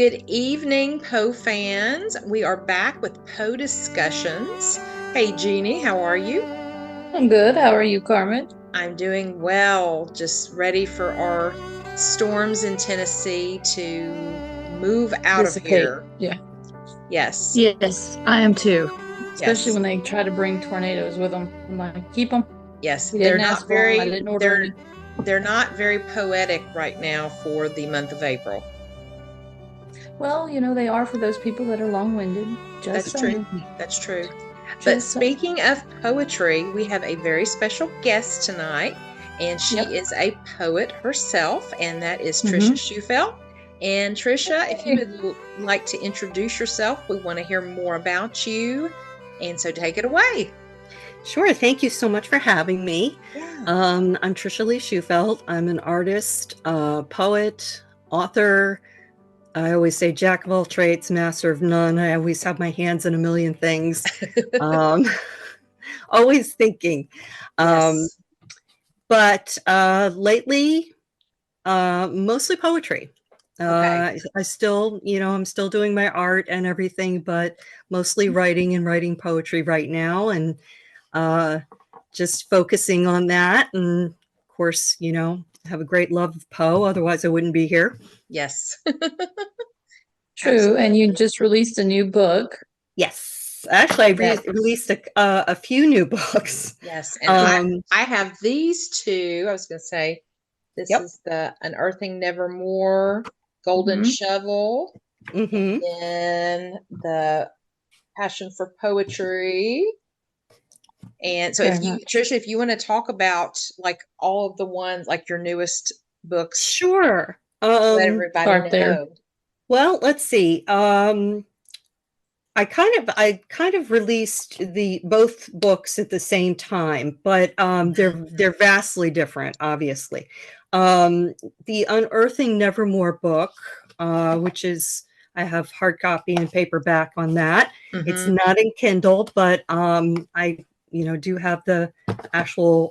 good evening, Poe fans. We are back with Poe discussions. Hey, Jeanie, how are you? I'm good. How are you, Carmen? I'm doing well. Just ready for our storms in Tennessee to move out of Dissipate. here. Yeah. Yes, Yes, I am too. Especially yes, when they try to bring tornadoes with them. I'm like, keep them. yes. We didn't ask for them. I didn't order any. They're not very poetic right now for the month of April. Well, they are for those people that are long-winded. Just That's true. saying. That's true. But Just saying. speaking of poetry, we have a very special guest tonight, and she Yep. is a poet herself, and that is Trisha Mm-hmm. Shufelt. And Trisha, if you Hey. would like to introduce yourself, we want to hear more about you. And so take it away. Sure. Thank you so much for having me. Yeah. I'm Trisha Leigh Shufelt. I'm an artist, poet, author. I always say jack of all trades, master of none. I always have my hands in a million things. Um, always thinking. Yes. But lately, mostly poetry. Okay. I still, I'm still doing my art and everything, but mostly writing and writing poetry right now. And just focusing on that. And of course, have a great love of Poe. Otherwise, I wouldn't be here. Yes. True. And you Absolutely. just released a new book. Yes. Actually, I That. released a few new books. Yes. And Um, I have these two. I was going to say, this yep. is the Unearthing Nevermore Golden Mm-hmm. Shovel, and Mm-hmm. then the Passion for Poetry. And so, Very if you, much. Trisha, if you want to talk about like all of the ones, like your newest books, Sure. let everybody Start there. know. Well, let's see. I kind of released the both books at the same time, but they're vastly different, obviously. The Unearthing Nevermore book, which is I have hard copy and paperback on that. It's Mm-hmm. not in Kindle, but I do have the actual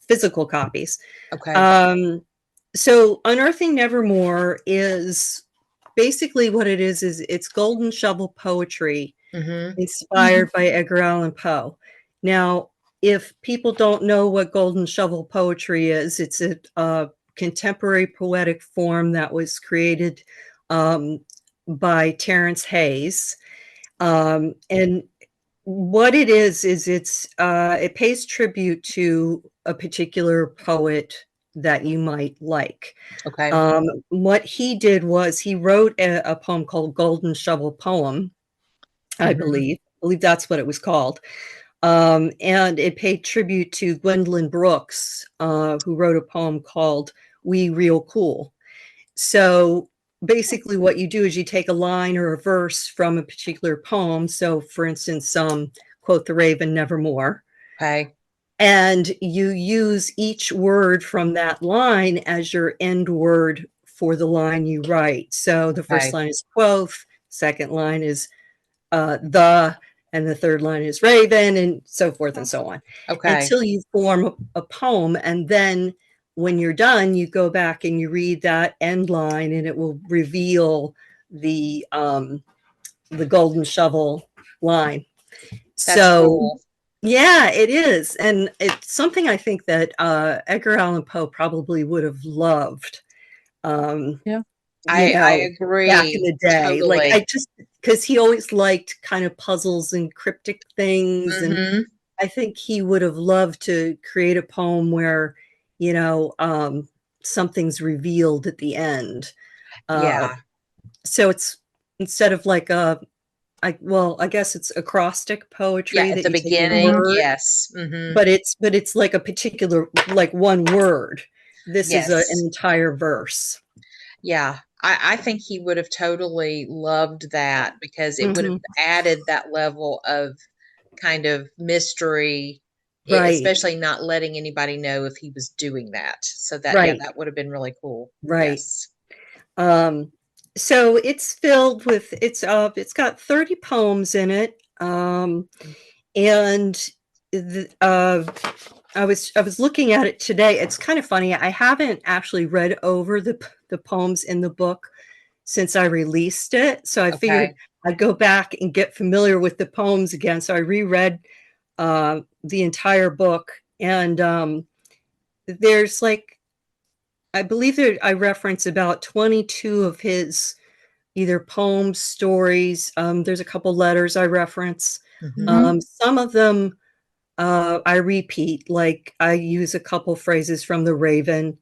physical copies. Okay. So Unearthing Nevermore is basically what it is it's golden shovel poetry Mm-hmm. Mm-hmm. inspired by Edgar Allan Poe. Now, if people don't know what golden shovel poetry is, it's a contemporary poetic form that was created by Terence Hayes. And what it is it pays tribute to a particular poet that you might like. Okay. What he did was he wrote a poem called Golden Shovel Poem, I Mm-hmm. believe that's what it was called. And it paid tribute to Gwendolyn Brooks, who wrote a poem called We Real Cool. So basically what you do is you take a line or a verse from a particular poem. So for instance, quote the Raven Nevermore. Okay. And you use each word from that line as your end word for the line you write. So the first Okay. line is quoth, second line is the, and the third line is raven, and so forth and so on, Okay. until you form a poem. And then when you're done, you go back and you read that end line, and it will reveal the golden shovel line. That's So cool. yeah, it is. And it's something I think that Edgar Allan Poe probably would have loved. Um, Yeah. I Back in agree the day. Like totally. I just because he always liked kind of puzzles and cryptic things. And Mm-hmm. I think he would have loved to create a poem where, you know, something's revealed at the end. Uh, Yeah. so it's instead of like I guess it's acrostic Yeah. poetry At that the you take a Mm-hmm. beginning, word, yes. Mm-hmm. but it's like a particular like one word. This is an Yes. entire verse. Yeah. I think he would have totally loved that because it would have Hmm. added that level of kind of mystery, Right, especially not letting anybody know if he was doing that. So that, yeah, right, that would have been really cool. right. Yes. Um, so it's filled with it's got 30 poems in it. And I was looking at it today. It's kind of funny. I haven't actually read over the poems in the book, since I released it. So I figured Okay. I'd go back and get familiar with the poems again. So I reread the entire book, and there's like, I believe that I reference about 22 of his either poems, stories. There's a couple letters I reference. Some of them I repeat, like I use a couple phrases from The Raven.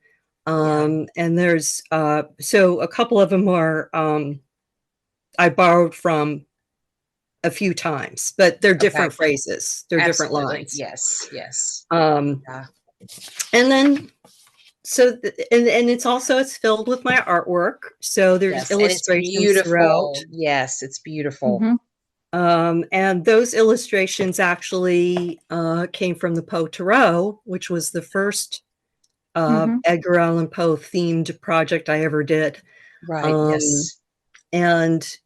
And there's so a couple of them are I borrowed from a few times, but they're different phrases. They're different Absolutely. lines. Yes. Yes. And then and it's also, it's filled with my artwork. So there's Yes. And it's illustrations throughout. beautiful. Yes, it's beautiful. And those illustrations actually came from the Poe Tarot, which was the first Edgar Allan Poe themed project I ever did. Right. Yes. And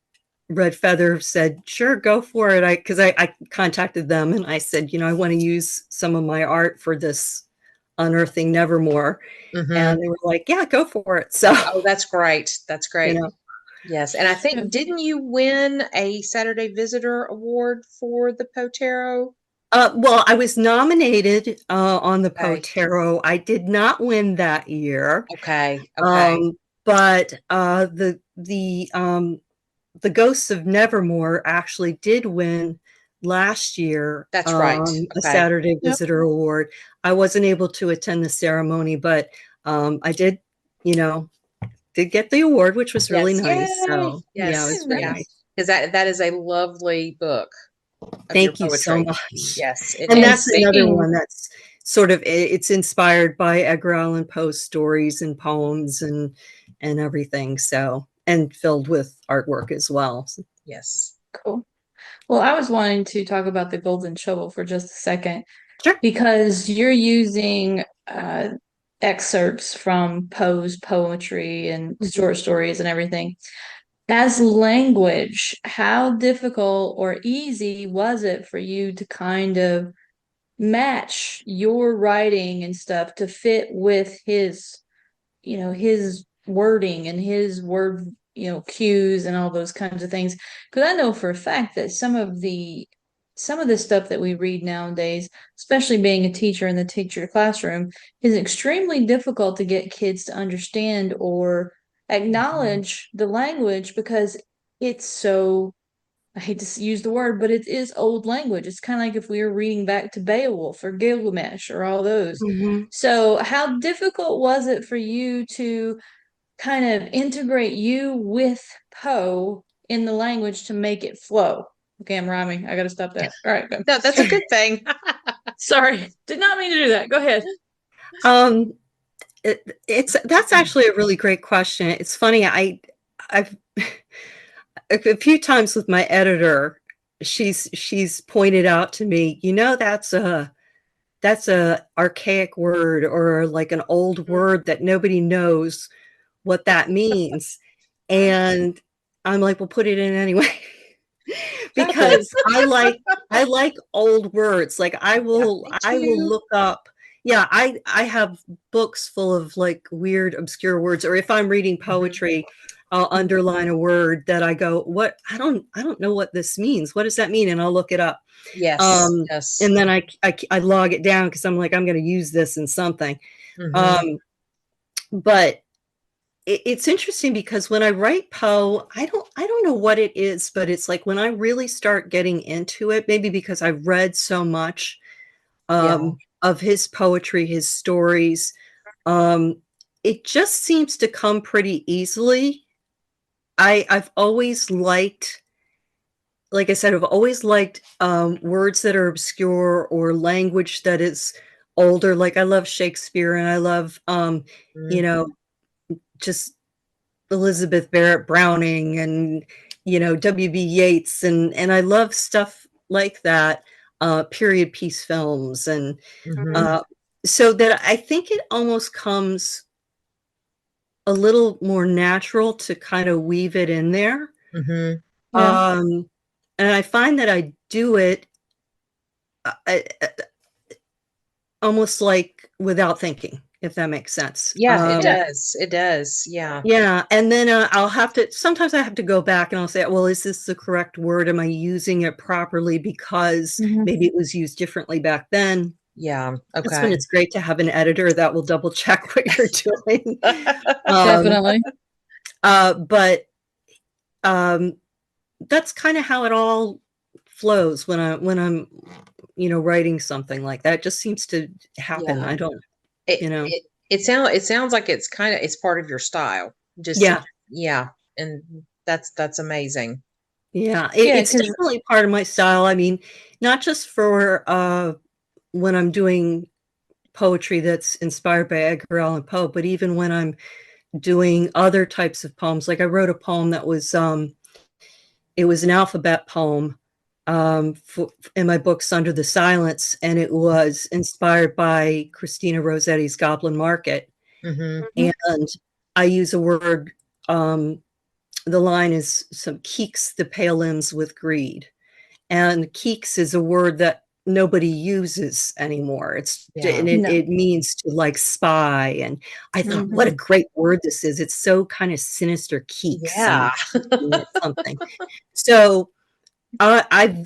Red Feather said, sure, go for it. Because I contacted them and I said, I want to use some of my art for this Unearthing Nevermore. And they were like, yeah, go for it. So, oh, that's great. That's great. you know, Yes. And I think, didn't you win a Saturday Visitor Award for the Poe Tarot? well, I was nominated on the Poe Okay. Tarot. I did not win that year. Okay. Okay. But the Ghosts of Nevermore actually did win last year That's right. a Okay. Saturday Visitor Award. I wasn't able to attend the ceremony, but I did, did get the award, which was really Yes. nice. Yay. So yeah, it Yes. was very Yes. nice. Because that is a lovely book of your Thank you so poetry. much. Yes, it And And that's is. another speaking, one that's sort of, it's inspired by Edgar Allan Poe's stories and poems and everything. So, and filled with artwork as well. Yes. cool. Well, I was wanting to talk about the golden shovel for just a second Sure. because you're using excerpts from Poe's poetry and short stories and everything. As language, how difficult or easy was it for you to kind of match your writing and stuff to fit with his wording and his word, cues and all those kinds of things? Because I know for a fact that some of the stuff that we read nowadays, especially being a teacher in the teacher classroom, is extremely difficult to get kids to understand or acknowledge the language because it's so, I hate to use the word, but it is old language. It's kind of like if we were reading back to Beowulf or Gilgamesh or all those. So, how difficult was it for you to kind of integrate you with Poe in the language to make it flow? Okay, I'm rhyming. I got to stop that. All right, good. No, that's a good thing. Sorry, did not mean to do that. Go ahead. That's actually a really great question. It's funny. I've a few times with my editor, she's pointed out to me, that's a archaic word or like an old word that nobody knows what that means. And I'm like, well, put it in anyway. Because I like old words. Like Yeah, me I will too. look up. Yeah, I have books full of like weird obscure words, or if I'm reading poetry, I'll underline a word that I go, what, I don't know what this means. What does that mean? And I'll look it up. Yes. Yes. And then I log it down because I'm like, I'm going to use this in something. But it's interesting because when I write Poe, I don't know what it is, but it's like when I really start getting into it, maybe because I've read so much of his poetry, his stories, it just seems to come pretty easily. I've always liked, like I said, I've always liked words that are obscure or language that is older. Like I love Shakespeare and I love, just Elizabeth Barrett Browning and W.B. Yeats and I love stuff like that, period piece films and so that I think it almost comes a little more natural to kind of weave it in there. And I find that I do it I, almost like without thinking. if that makes sense. Yeah, it Yeah. does. It does. Yeah. Yeah, and then sometimes I have to go back and I'll say, well, is this the correct word? Am I using it properly because Mhm. maybe it was used differently back then? Yeah. That's when Okay. it's great to have an editor that will double check what you're doing. Definitely. But that's kind of how it all flows when I'm writing something like that. It just seems to happen. Yeah. I don't, It you know. it it sounds like it's part of your style. Just Yeah. yeah, and that's amazing. Yeah, Yeah, it's because definitely part of my style. I mean, not just for when I'm doing poetry that's inspired by Edgar Allan Poe, but even when I'm doing other types of poems. Like I wrote a poem that was it was an alphabet poem in my books Under the Silence, and it was inspired by Christina Rossetti's Goblin Market. Mhm. And I use a word, the line is some keeks the pale limbs with greed. And keeks is a word that nobody uses anymore. Yeah. no. It means to like spy. And I thought, what a Mhm. great word this is. It's so kind of sinister, keeks Yeah. and something. So I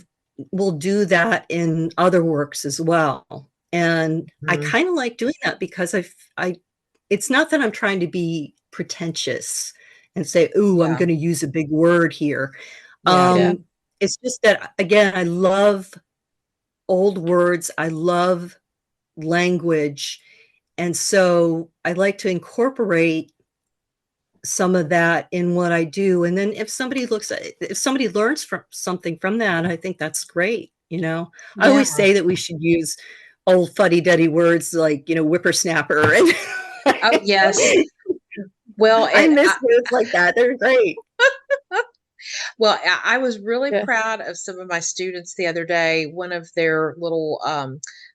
will do that in other works as well. And I Mhm. kind of like doing that because I it's not that I'm trying to be pretentious and say, "Ooh, I'm Yeah. going to use a big word here." Yeah. Yeah. It's just that again, I love old words. I love language. And so I like to incorporate some of that in what I do. And then if somebody learns from something from that, I think that's great. I Yeah. always say that we should use old fuddy-duddy words like, whippersnapper. And Oh, yes. Well, I and miss words like that. They're great. I was really Yeah. proud of some of my students the other day. One of their little,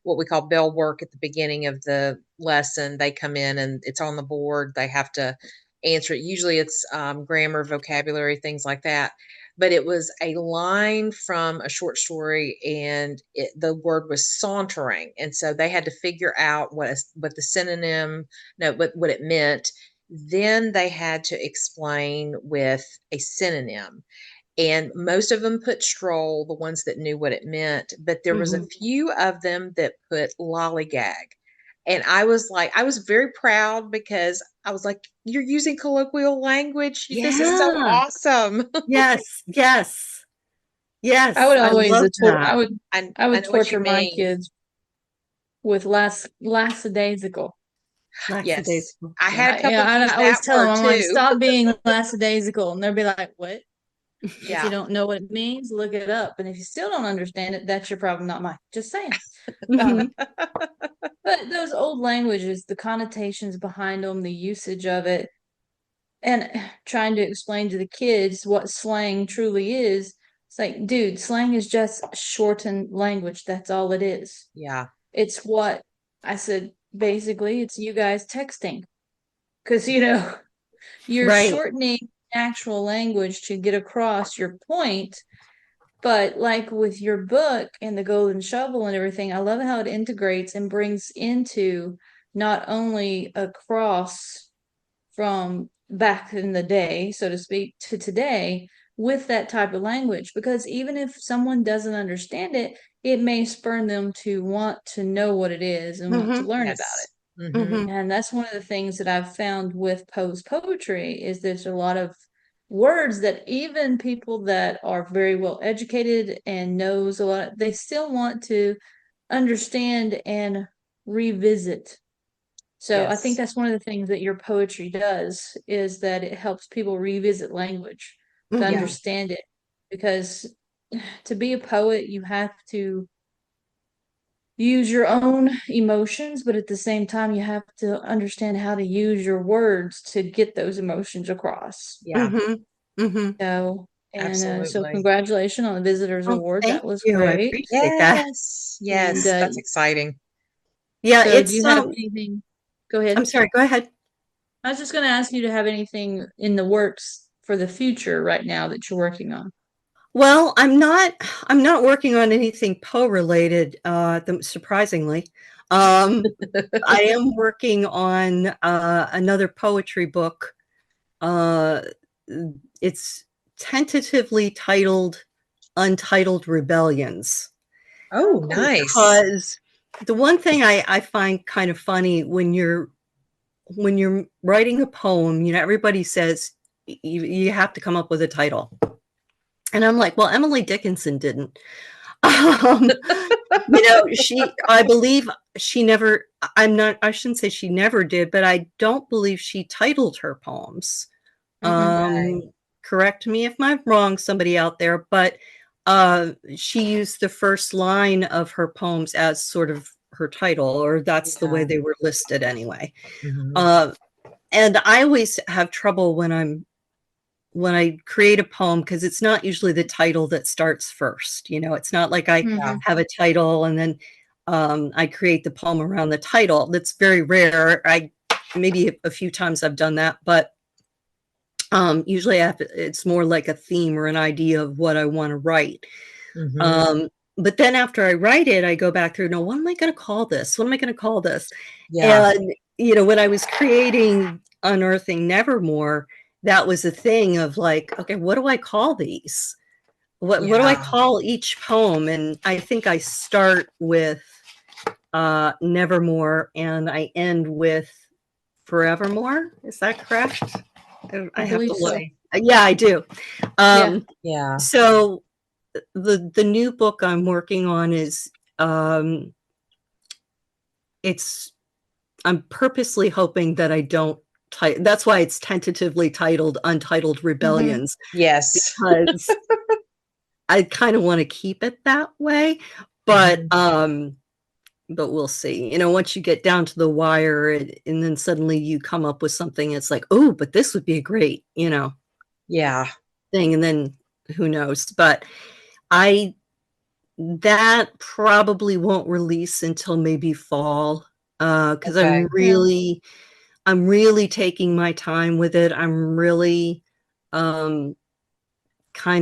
what we call bell work at the beginning of the lesson, they come in and it's on the board. They have to answer it. Usually it's grammar, vocabulary, things like that. But it was a line from a short story, and the word was sauntering, and so they had to figure out what the synonym, no, what it meant. Then they had to explain with a synonym, and most of them put stroll, the ones that knew what it meant, but there was a Mhm. few of them that put lollygag. And I was very proud because I was like, "You're using colloquial language. This is so Yeah. awesome." Yes. Yes. I Yes. would I always love that. I I would know what you torture my mean. kids with lackadaisical. Yes. Lackadaisical. I Yeah. had a couple I use always that tell them, word I'm like, too. stop being lackadaisical, and they'll be like, what? If you Yeah. don't know what it means, look it up. And if you still don't understand it, that's your problem, not mine. Just saying. Um, Mhm. but those old languages, the connotations behind them, the usage of it, and trying to explain to the kids what slang truly is. It's like, dude, slang is just shortened language. That's all it is. Yeah. It's what I said. Basically, it's you guys texting because you're Right. shortening actual language to get across your point. But like with your book and the golden shovel and everything, I love how it integrates and brings into not only across from back in the day, so to speak, to today with that type of language. Because even if someone doesn't understand it, it may spur them to want to know what it is and want to Mhm. learn about it. Yes. Mhm. Mhm. And that's one of the things that I've found with Poe's poetry is there's a lot of words that even people that are very well educated and knows a lot, they still want to understand and revisit. So I think Yes. that's one of the things that your poetry does is that it helps people revisit language to Yeah. Mhm. understand it. Because to be a poet, you have to use your own emotions, but at the same time, you have to understand how to use your words to get those emotions across. Yeah. Mhm. Mhm. So Absolutely. congratulations on the Visitors Oh, Award. thank That was you. I great. appreciate that. Yes. And Yes. That's exciting. Yeah, so do you have anything? Go I'm ahead. sorry, go ahead. I was just going to ask you to have anything in the works for the future right now that you're working on. Well, I'm not working on anything Poe related, surprisingly. I am working on another poetry book. It's tentatively titled Untitled Rebellions. Oh, nice. Because the one thing I find kind of funny when you're writing a poem, everybody says you have to come up with a title. And I'm like, well, Emily Dickinson didn't. I believe she never, I shouldn't say she never did, but I don't believe she titled her poems. Okay. Correct me if I'm wrong, somebody out there, but she used the first line of her poems as sort of her title, or that's the way they were listed anyway. And I always have trouble when I create a poem, because it's not usually the title that starts first. It's not like I have a title and then I create the poem around the title. That's very rare. Maybe a few times I've done that, but usually it's more like a theme or an idea of what I want to write. But then after I write it, I go back through, no, what am I going to call this? What am I going to call this? Yeah. And, when I was creating Unearthing Nevermore, that was a thing of like, okay, what do I call these? What do I call each poem? And I think I start with Nevermore and I end with Forevermore. Is that correct? I have to believe look. so. Yeah, I do. Yeah. So the new book I'm working on is I'm purposely hoping that I don't that's why it's tentatively titled Untitled Rebellions, Yes. because I kind of want to keep it that way, but we'll see. Once you get down to the wire and then suddenly you come up with something, it's like, oh, but this would be a great, Yeah. thing, and then who knows. But that probably won't release until maybe fall, because Okay. I'm really taking my time with it. I'm really kind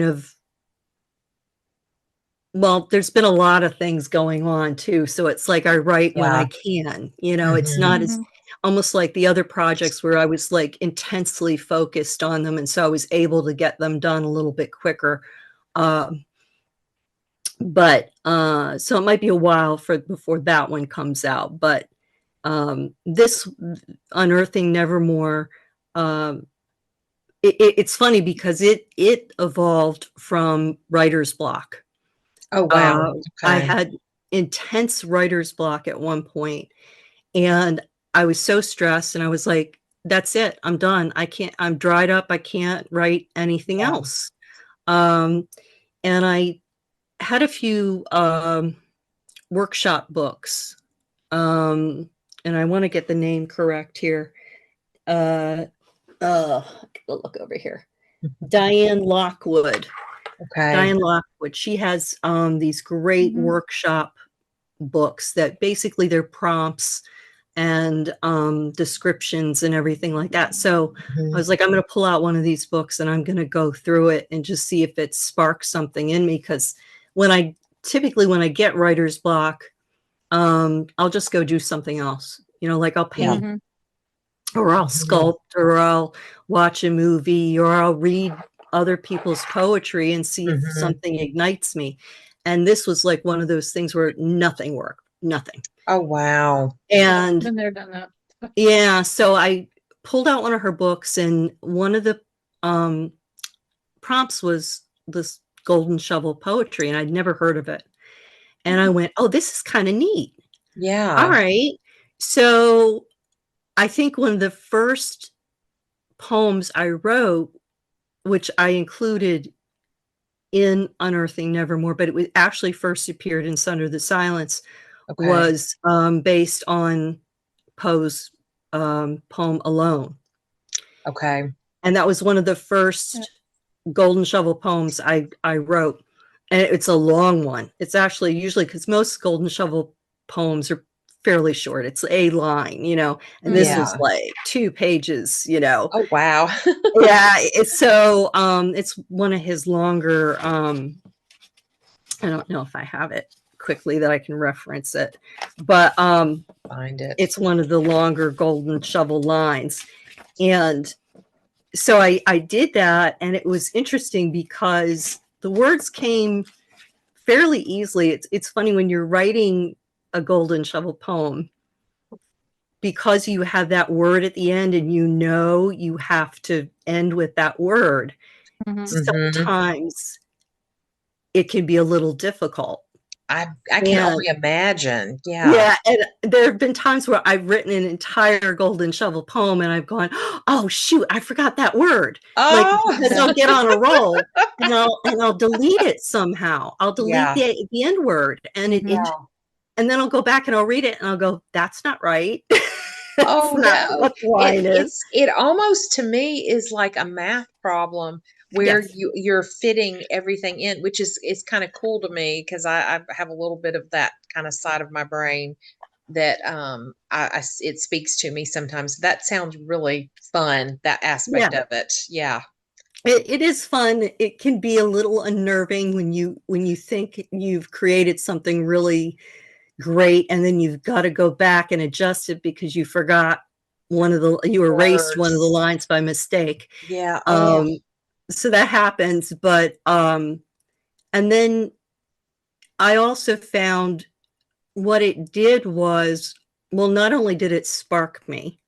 of, well, there's been a lot of things going on too, so it's like I write when I Yeah. can. It's not as almost like the other projects where I was like intensely focused on them, and so I was able to get them done a little bit quicker. But so it might be a while before that one comes out, but this Unearthing Nevermore, it's funny because it evolved from writer's block. Oh, wow. I Okay. had intense writer's block at one point, and I was so stressed, and I was like, that's it, I'm done. I'm dried up. I can't write anything Yeah. else. And I had a few workshop books, and I want to get the name correct here. Look over here. Diane Lockwood. Okay. Diane Lockwood. She has these great workshop books that basically they're prompts and descriptions and everything like that. So I was like, I'm going to pull out one of these books and I'm going to go through it and just see if it sparks something in me. Because when I get writer's block, I'll just go do something else. Like I'll paint, or I'll sculpt, or I'll watch a movie, or I'll read other people's poetry and see if something ignites me. And this was like one of those things where nothing worked, nothing. Oh, wow. And Been there, done that. yeah, so I pulled out one of her books, and one of the prompts was this golden shovel poetry, and I'd never heard of it. And I went, oh, this is kind of neat. Yeah. All right. So I think one of the first poems I wrote, which I included in Unearthing Nevermore, but it was actually first appeared in Sunder the Silence, was based on Poe's poem Alone. Okay. And that was one of the first golden shovel poems I wrote. And it's a long one. It's actually usually, because most golden shovel poems are fairly short. It's a line, and this was like 2 pages, Oh, wow. Yeah. So it's one of his longer, I don't know if I have it quickly that I can reference it. But Find it. it's one of the longer golden shovel lines. And so I did that, and it was interesting because the words came fairly easily. It's funny when you're writing a golden shovel poem, because you have that word at the end and you have to end with that word. Sometimes it can be a little difficult. I can only imagine. Yeah, and there have been times where I've written an entire golden shovel poem and I've gone, oh shoot, I forgot that word. Like, because I'll get on a roll and I'll delete it somehow. I'll delete the end word, and and then I'll go back and I'll read it and I'll go, that's not right. Oh not no. what the line is. It almost to me is like a math problem where you're fitting everything in, which is kind of cool to me because I have a little bit of that kind of side of my brain that it speaks to me sometimes. That sounds really fun, that aspect of it. Yeah. It is fun. It can be a little unnerving when you think you've created something really great, and then you've got to go back and adjust it because you forgot you erased one of the lines by mistake. Yeah. So that happens, but and then I also found what it did was, well, not only did it spark me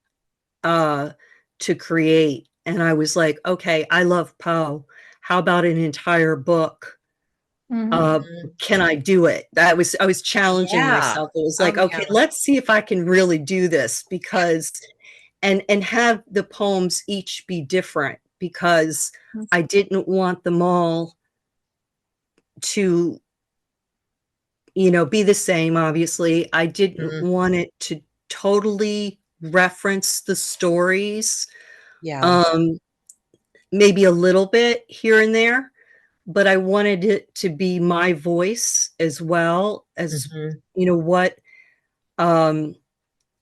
to create, and I was like, okay, I love Poe. How about an entire book? Can I do it? I was challenging myself. It was like, okay, let's see if I can really do this, because and have the poems each be different, because I didn't want them all to, be the same. Obviously, I didn't want it to totally reference the stories. Maybe a little bit here and there, but I wanted it to be my voice as well as,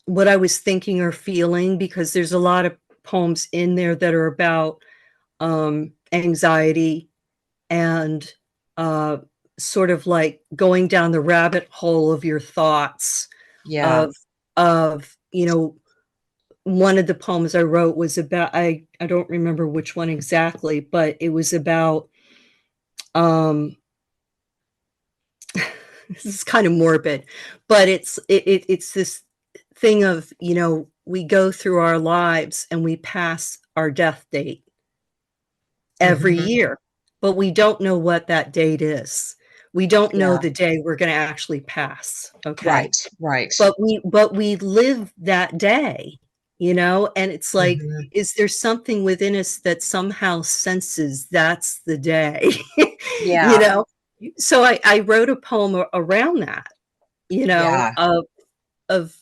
what I was thinking or feeling, because there's a lot of poems in there that are about anxiety and sort of like going down the rabbit hole of your thoughts. Of one of the poems I wrote was about, I don't remember which one exactly, but it was about this is kind of morbid, but it's this thing of, we go through our lives and we pass our death date every year, but we don't know what that date is. We don't know the day we're going to actually pass. Okay. Right. But we live that day, and it's like, is there something within us that somehow senses that's the day? So I wrote a poem around that, of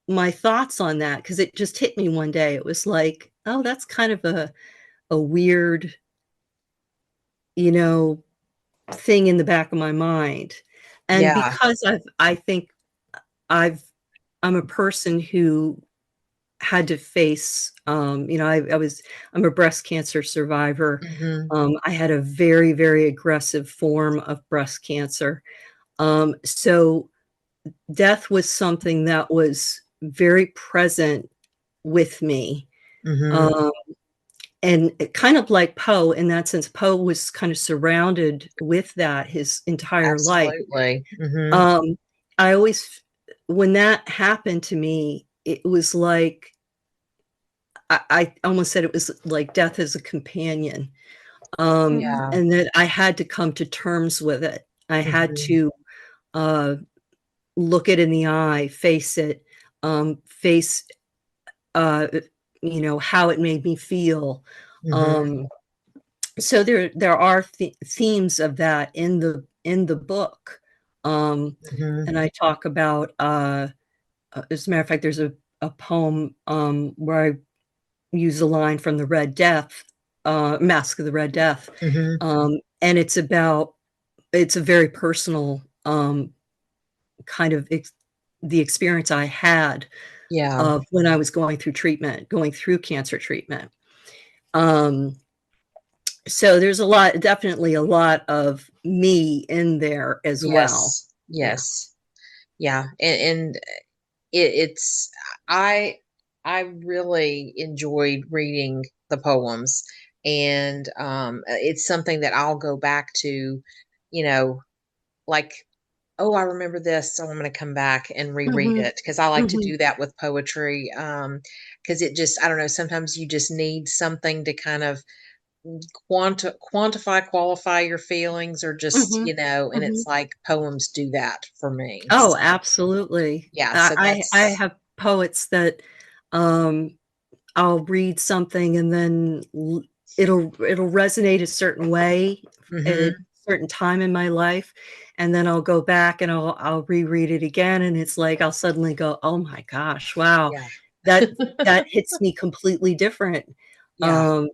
my thoughts on that, because it just hit me one day. It was like, oh, that's kind of a weird, thing in the back of my mind. And because I think I'm a person who had to face, I'm a breast cancer survivor. I had a very, very aggressive form of breast cancer. So death was something that was very present with me. And kind of like Poe, in that sense, Poe was kind of surrounded with that his entire life. I always, when that happened to me, it was like, I almost said it was like death as a companion. And that I had to come to terms with it. I had to look it in the eye, face it, face how it made me feel. So there are themes of that in the book. And I talk about, as a matter of fact, there's a poem where I use a line from the Red Death, Mask of the Red Death. And it's a very personal kind of the experience I had when I was going through cancer treatment. So there's definitely a lot of me in there as well. Yes. Yeah. And it's I I really enjoyed reading the poems, and it's something that I'll go back to, you know, like, oh, I remember this, so I'm going to come back and reread Mhm, it, because I like to mhm, do that with poetry. Because it just, I don't know, sometimes you just need something to kind of quantify, qualify your feelings, or just, mhm, and it's mhm. like poems do that for me. Oh, So, absolutely. yeah, so I that's, have poets that, um, I'll read something and then it'll resonate a certain way at a mhm, certain time in my life, and then I'll go back and I'll reread it again, and it's like I'll suddenly go, "Oh my gosh, wow, yeah. that that hits me completely different, Yeah. um,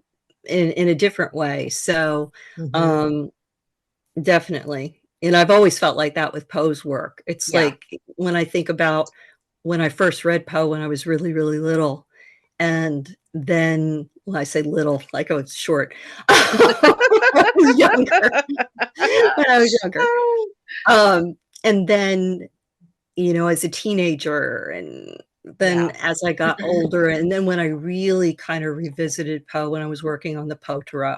in a different way." So, Mhm. um, definitely. And I've always felt like that with Poe's work. It's Yeah. like when I think about when I first read Poe when I was really, really little, and then well, I say little, like I was short. I was younger, when I was younger. Oh, Um, and then, as a teenager, and then yeah. as I got older, and then when I really kind of revisited Poe when I was working on the Poe Tarot.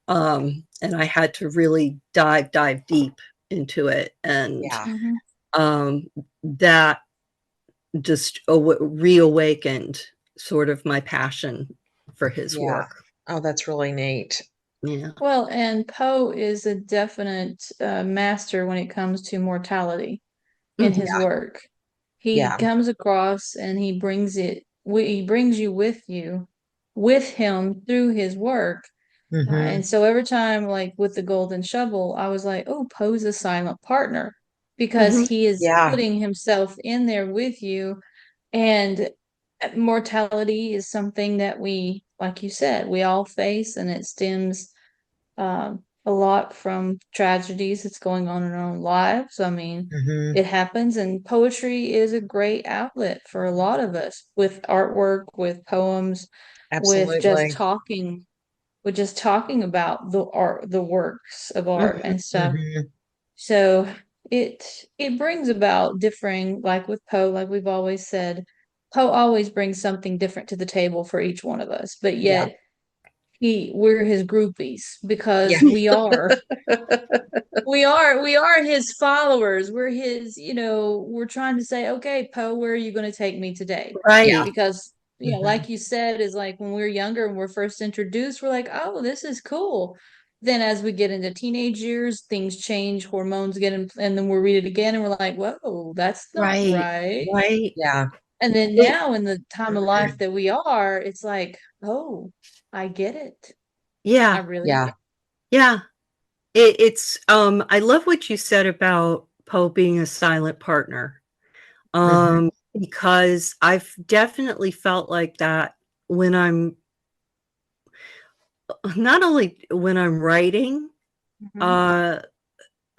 And I had to really dive deep into it, and, Yeah. Mhm. um, that just reawakened sort of my passion for his Yeah. work. Oh, that's really neat. Yeah. Well, and Poe is a definite master when it comes to mortality in Mhm, his Yeah. work. He Yeah. comes across and he brings you with him through his work. And Mhm. so every time, like with the golden shovel, I was like, oh, Poe's a silent partner because mhm, he is Yeah. putting himself in there with you. And mortality is something that we, like you said, we all face, and it stems a lot from tragedies that's going on in our own lives. I mean, Mhm. it happens, and poetry is a great outlet for a lot of us with artwork, with poems, with just Absolutely. talking, about the art, the works of art mhm, and stuff. Mhm. So it brings about differing, like with Poe, like we've always said, Poe always brings something different to the table for each one of us, but Yeah. yet we're his groupies Yeah. because we are his followers. We're his, we're trying to say, okay, Poe, where are you going to take me today? Yeah. right. Because, Mhm. like you said, is like when we're younger and we're first introduced, we're like, oh, this is cool. Then as we get into teenage years, things change, hormones get in, and then we'll read it again and we're like, whoa, that's not Right, right. right. Yeah. And then It now in the time of life that we are, it's like, oh, I get it. I yeah, really Yeah. get yeah. I love what you said about Poe being a silent partner, Mhm. because I've definitely felt like that when I'm not only when I'm writing, it. Hmm. uh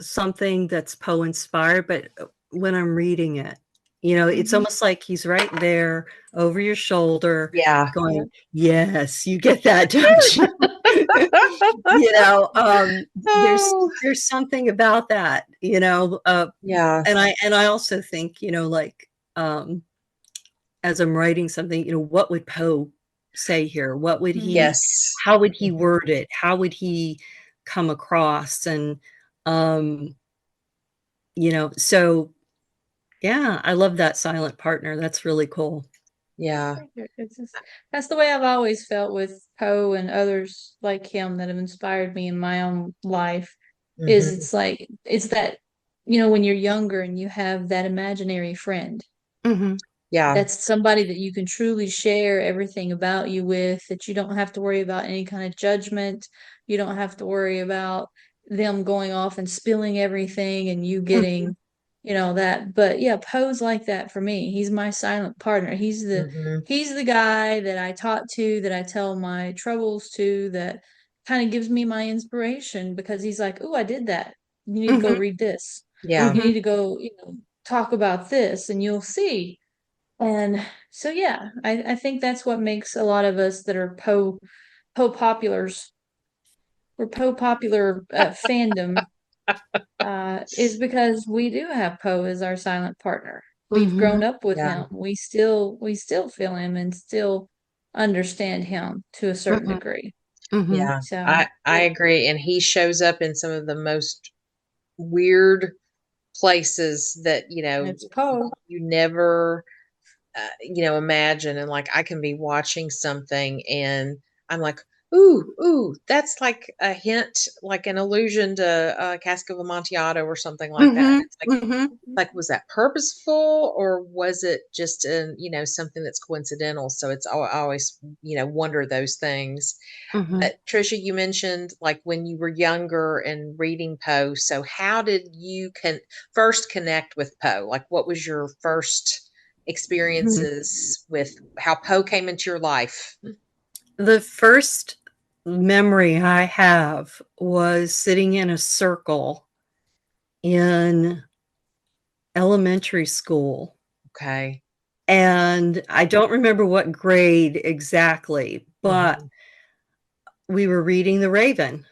something that's Poe inspired, but, when I'm reading it, it's Hmm. almost like he's right there over your shoulder Yeah. Yeah. going, "Yes, you get that, don't you?" You know, there's Oh, there's something about that, yeah. and I also think, like, as I'm writing something, what would Poe say here? What would Hmm. he Yes. how would he Mhm. word it? How would he come across? And, um, so yeah, I love that silent partner. That's really cool. Yeah. It's just, that's the way I've always felt with Poe and others like him that have inspired me in my own life. Is Mhm. it's like it's that when you're younger and you have that imaginary friend, Mhm, Yeah. that's somebody that you can truly share everything about you with, that you don't have to worry about any kind of judgment. You don't have to worry about them going off and spilling everything and you mhm, getting, that. But yeah, Poe's like that for me. He's my silent partner. Mhm. He's the guy that I talk to, that I tell my troubles to, that kind of gives me my inspiration because he's like, "Oh, I did that. You need to go mhm, read this. Yeah. You mhm, need to go, talk about this and you'll see." And so, yeah, I think that's what makes a lot of us that are Poe populars or Poe popular fandom is because we do have Poe as our silent partner. We've grown up with Yeah. him. We still feel him and still understand him to a certain Mhm. degree. Mhm. Yeah. So I agree. And he shows up in some of the most weird places that, it's Poe. you never imagine. And like I can be watching something and I'm like, ooh, that's like a hint, like an allusion to Cask of Amontillado or something like that. Mhm. It's Mhm. like, was that purposeful or was it just something that's coincidental? So I always, wonder those things. Mhm. Trisha, you mentioned like when you were younger and reading Poe. So how did you first connect with Poe? Like what was your first Mhm. experiences with how Poe came into your life? The first memory I have was sitting in a circle in elementary school, Okay. and I don't remember what grade exactly, but Mhm. we were reading The Raven.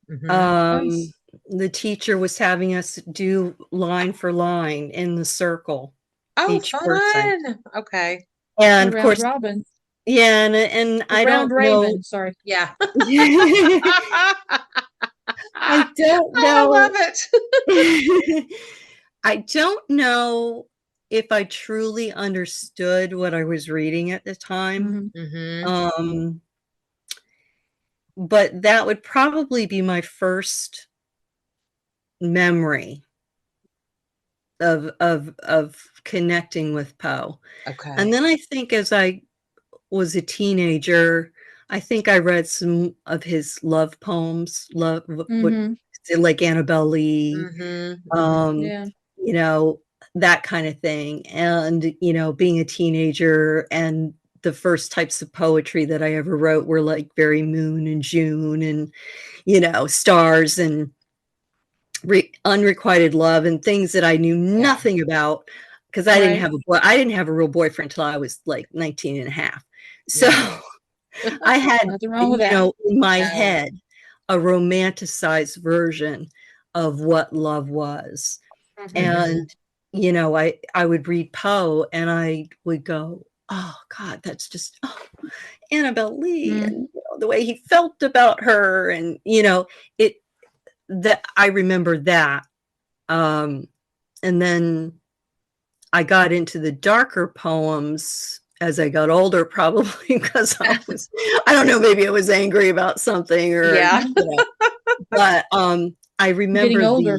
Mhm. Um, Nice. the teacher was having us do line for line in the circle, Oh, each person. fun. Okay. And, A of round course, robin. yeah, and A I round don't know. raven, sorry. Yeah. I don't Oh, I know. love it. I don't know if I truly understood what I was reading at the time, Mhm. Mhm. um, but that would probably be my first memory of connecting with Poe. And Okay. then I think as I was a teenager, I think I read some of his love poems, love what Mhm. like Annabel Lee, Mhm. Mhm. um, Yeah. you know, that kind of thing. And, being a teenager and the first types of poetry that I ever wrote were like very Moon and June and, stars and unrequited love and things that I knew Yeah. nothing about because Right. I didn't have a real boyfriend until I was like 19 and a half. So Yeah. I had, Nothing wrong with that. in my No. head, a romanticized version of what love was. Mhm. And, Mhm. I would read Poe and I would go, "Oh god, that's just Annabel Lee," Mm. and, the way he felt about her and, it that I remember that. Um, and then I got into the darker poems as I got older, probably because I don't know, maybe I was angry about something or, Yeah. but, I Getting remember older.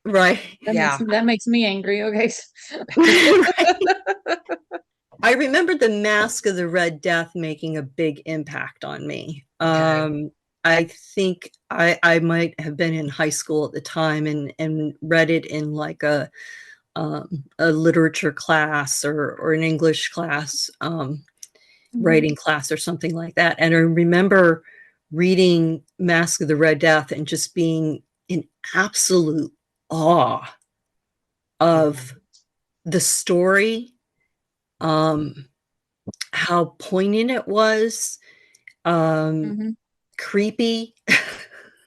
right. Yeah. That makes me angry. Okay. I remember the Mask of the Red Death making a big impact on me. Okay. I think I might have been in high school at the time and read it in like a literature class or an English class, Mhm. writing class or something like that. And I remember reading Mask of the Red Death and just being in absolute awe Yeah. of the story, um, how poignant it was, um, Mhm. creepy.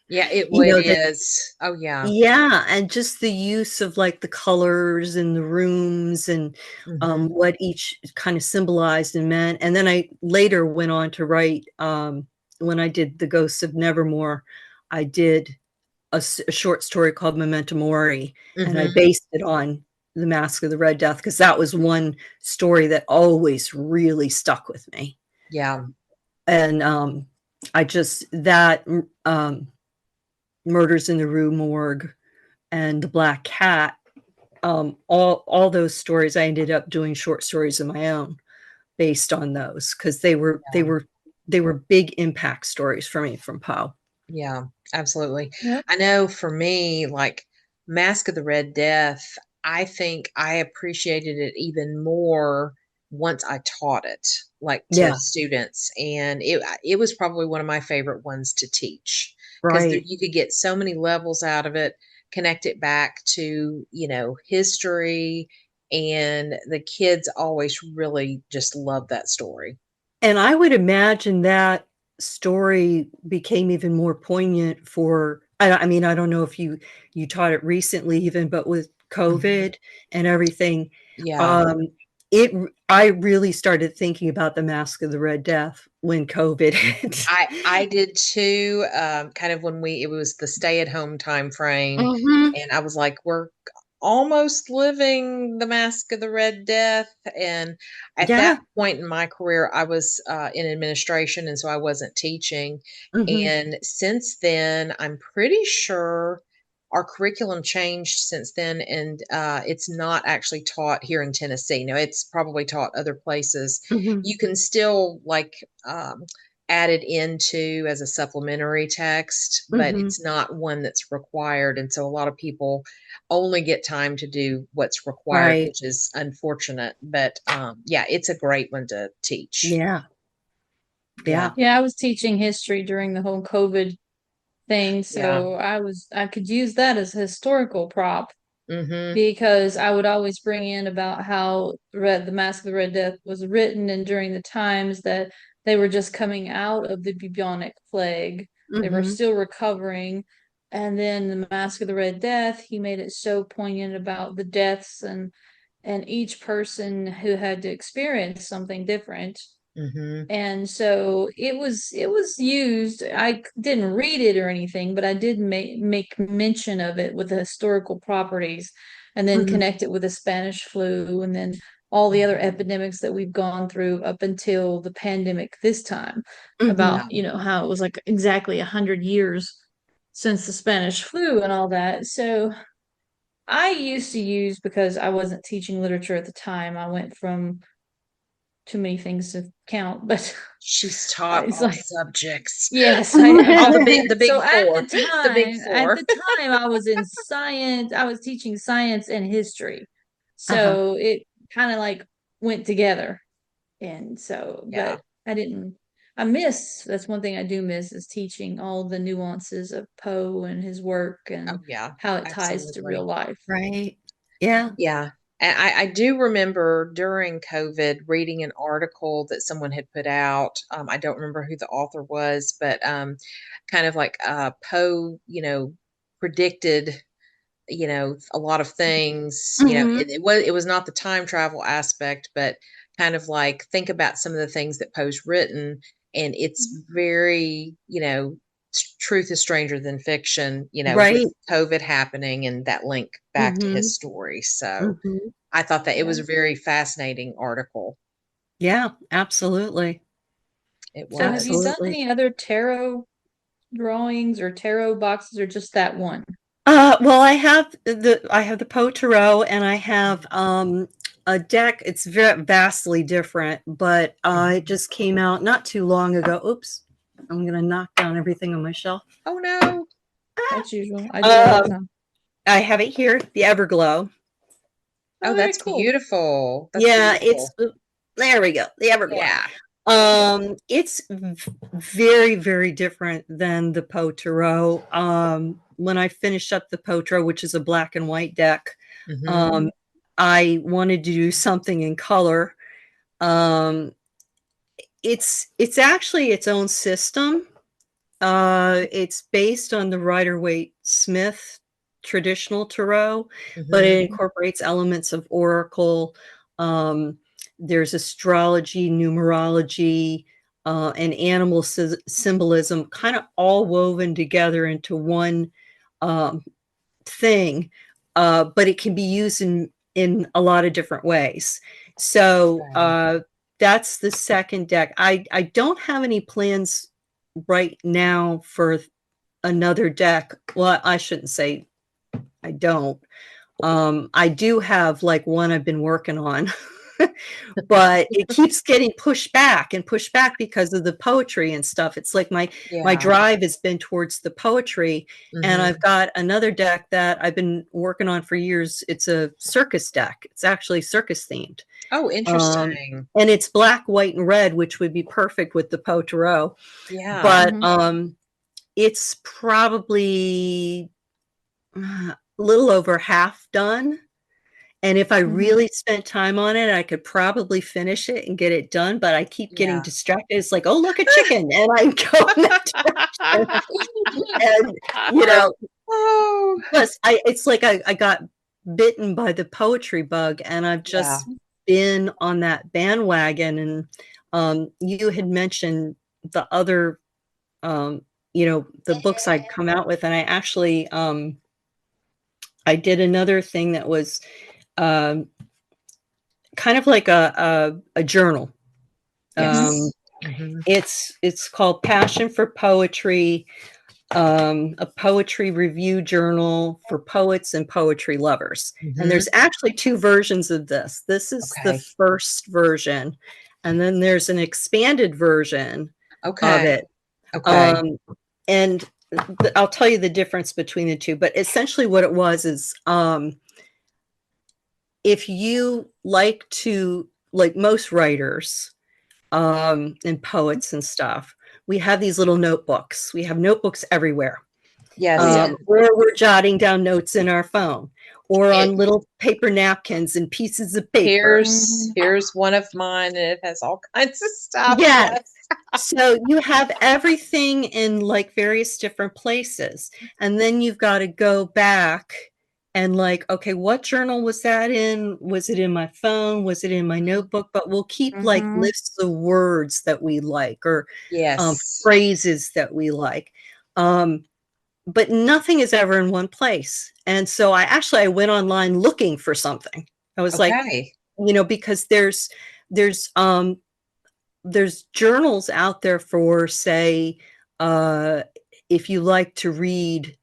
Yeah, it That is. Oh, yeah. yeah, and just the use of, like, the colors and the rooms and, Mhm. what each kinda symbolized and meant, and then I later went on to write, when I did The Ghosts of Nevermore, I did a short story called Memento Mori, and I Mhm. based it on The Mask of the Red Death because that was one story that always really stuck with me, Yeah. and, I just Murders in the Rue Morgue and The Black Cat, all those stories, I ended up doing short stories of my own based on those because Yeah. they were big impact stories for me from Poe. Yeah, absolutely. Yep. I know for me, like Mask of the Red Death, I think I appreciated it even more once I taught it, like to Yeah, students, and it was probably one of my favorite ones to teach because right. you could get so many levels out of it, connect it back to history, and the kids always really just love that story. And I would imagine that story became even more poignant for I mean, I don't know if you taught it recently even, but with Mhm. COVID and everything, Yeah. um, I really started thinking about the Masque of the Red Death when COVID hit. I did too, kind of when it was the stay-at-home time frame, Mhm. and I was like, "We're almost living the Mask of the Red Death," and at that Yeah. point in my career, I was, in administration, and so I wasn't teaching, Mhm. and since then, I'm pretty sure our curriculum changed since then, and, it's not actually taught here in Tennessee. No, it's probably taught other places. Mhm. You can still, like, added into as a supplementary text, but Mhm. it's not one that's required. And so a lot of people only get time to do what's required, Right. which is unfortunate. But yeah, it's a great one to teach. Yeah. Yeah. Yeah. Yeah, I was teaching history during the whole COVID thing, Yeah. so I could use that as a historical prop Mm-hmm. because I would always bring in about how the Mask of the Red Death was written and during the times that they were just coming out of the bubonic plague. They were Mhm. still recovering. And then the Mask of the Red Death, he made it so poignant about the deaths and each person who had to experience something different. Mm-hmm. And so it was used. I didn't read it or anything, but I did make mention of it with the historical properties and then Mhm. connect it with the Spanish flu and then all the other epidemics that we've gone through up until the pandemic this time Mhm. about, how it was like exactly 100 years since the Spanish flu and all that. So I used to use, because I wasn't teaching literature at the time, I went from too many things to count, but She's taught it's all like, subjects, yes, all the I big so at the four, the big time, four. I was in science, I was teaching science and history. Uh-huh. So it kind of like went together. And so, Yeah. but that's one thing I do miss is teaching all the nuances of Poe and his work Oh and yeah. how it ties to real Absolutely. life. Right. Yeah. Yeah. And I do remember during COVID reading an article that someone had put out. I don't remember who the author was, but kind of like Poe, predicted, a lot of things. Mhm. It was not the time travel aspect, but kind of like think about some of the things that Poe's written, and it's very, truth is stranger than fiction, with Right. COVID happening and that link back to his Mhm. story. So Mhm. I thought that it was Yeah. a very fascinating article. Yeah, absolutely. It So have you was. done Absolutely. any other tarot drawings or tarot boxes or just that one? Well, I have the Poe Tarot and I have a deck. It's very vastly different, but it Mhm. just came out not too long ago. Oops, I'm gonna knock down everything on my shelf. Oh no. That's usual. I do that all the Um, time. I have it here, the Everglow. Oh, Oh, very that's cool. beautiful. That's Yeah, it's beautiful. there we go, the Everglow. Yeah. It's very, very different than the Poe Tarot. When I finished up the Poe Tarot, which is a black and white deck, Hmm. um, I wanted to do something in color. Um, it's actually its own system. It's based on the Rider-Waite-Smith traditional tarot, but Hmm. it incorporates elements of oracle. Um, there's astrology, numerology, and animal symbolism, kind of all woven together into one um, thing, but it can be used in a lot of different ways. So Okay. that's the second deck. I don't have any plans right now for another deck. Well, I shouldn't say I don't. I do have like one I've been working on, but it keeps getting pushed back and pushed back because of the poetry and stuff. It's like my Yeah. drive has been towards the poetry, and I've Hmm. got another deck that I've been working on for years. It's a circus deck. It's actually circus themed. Oh, Um, interesting. and it's black, white, and red, which would be perfect with the Poe Tarot. Yeah. But Hmm. it's probably a little over half done, And if I Mhm. really spent time on it, I could probably finish it and get it done, but I keep getting Yeah. distracted. It's like, "Oh, look, a chicken," and I go in that direction. And, you know, Oh, plus it's like I got bitten by the poetry bug, and I've yeah. just been on that bandwagon. And, you had mentioned the other, the books I'd come out with, and I actually, I did another thing that was, um, kind of like a journal. Um, Yes. Mhm. it's called Passion for Poetry, a poetry review journal for poets and poetry lovers. And Mhm. there's actually 2 versions of this. This is the Okay. first version, and then there's an expanded version of Okay. it. Okay. Um, and I'll tell you the difference between the 2, but essentially what it was is, if you like most writers, and poets and stuff, we have these little notebooks. We have notebooks everywhere. Yes. Or we're jotting down notes in our phone or It, on little paper napkins and pieces of paper. here's here's one of mine, and it has all kinds of stuff. Yes. Yes. So you have everything in like various different places. And then you've got to go back and like, okay, what journal was that in? Was it in my phone? Was it in my notebook? But we'll keep like Mhm. lists of words that we like or Yes. phrases that we like. But nothing is ever in one place. And so I went online looking for something. I was like, Okay. because there's journals out there for, say, uh, if you like to read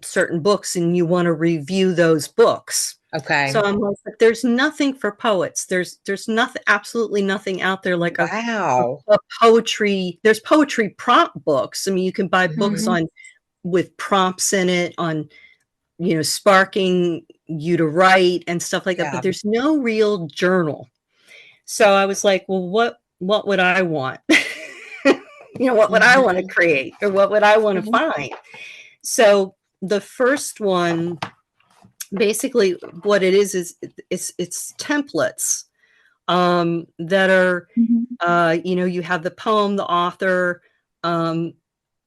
certain books and you want to review those books. So Okay. I'm like, but there's nothing for poets. There's nothing, absolutely nothing out there like Wow. a poetry. There's poetry prompt books. I mean, you can buy books Mhm. Mhm. on with prompts in it on, sparking you to write and stuff like that, but Yeah. there's no real journal. So I was like, well, what would I want? What would I want to Mhm. create or what would I want to Mhm. find? So the first one, basically what it is it's templates that are Mhm. you have the poem, the author, um,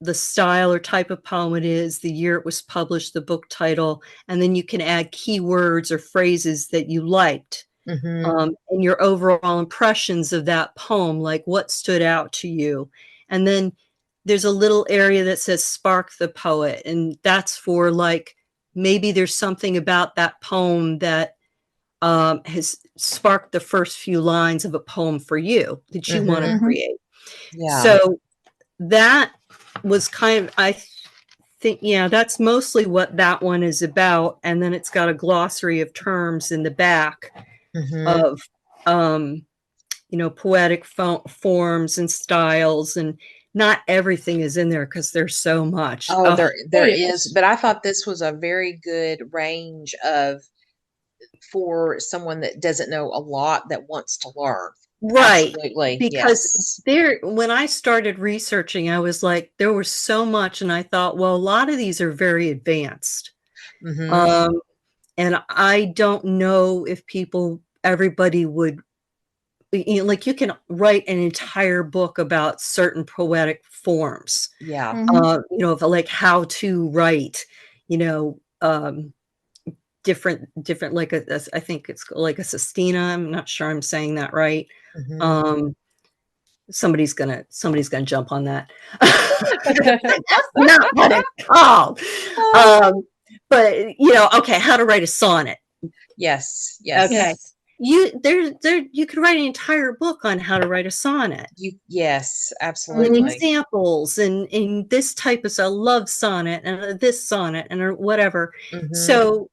the style or type of poem it is, the year it was published, the book title, and then you can add keywords or phrases that you liked, Mhm. and your overall impressions of that poem, like what stood out to you. And then there's a little area that says spark the poet, and that's for like maybe there's something about that poem that has sparked the first few lines of a poem for you that you want to Mhm. Mhm. create. Yeah. So that was kind of, I think, yeah, that's mostly what that one is about. And then it's got a glossary of terms in the back Mhm. of, um, poetic forms and styles. And not everything is in there because there's so much. Oh, Oh, there Oh, is, but I thought this was a very good range of for someone that doesn't know a lot that wants to learn. right. Absolutely. Because Yes. when I started researching, I was like, there was so much. And I thought, well, a lot of these are very advanced. Mhm. Um, and I don't know if everybody would, like you can write an entire book about certain poetic forms, Yeah. Mhm. of like how to write, you know, um, different, like I think it's like a sestina. I'm not sure I'm saying that right. Mhm. Um, somebody's gonna jump on that. That's not what it's called. Oh. Um, but okay, how to write a sonnet. Yes. Okay. Yes. You could write an entire book on how to write a sonnet Yes, and Mhm. absolutely. examples and this type of a love sonnet and this sonnet and or whatever. Mhm. So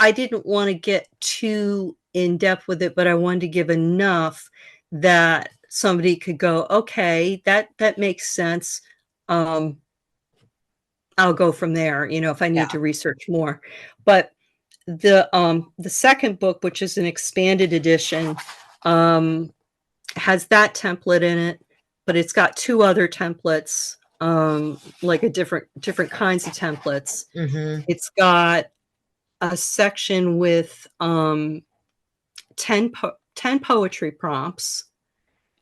I didn't want to get too in depth with it, but I wanted to give enough that somebody could go, okay, that makes sense. Um, I'll go from there, if I need Yeah. to research more. But the second book, which is an expanded edition, um, has that template in it, but it's got 2 other templates, like a different kinds of templates. Mhm. It's got a section with 10 poetry prompts.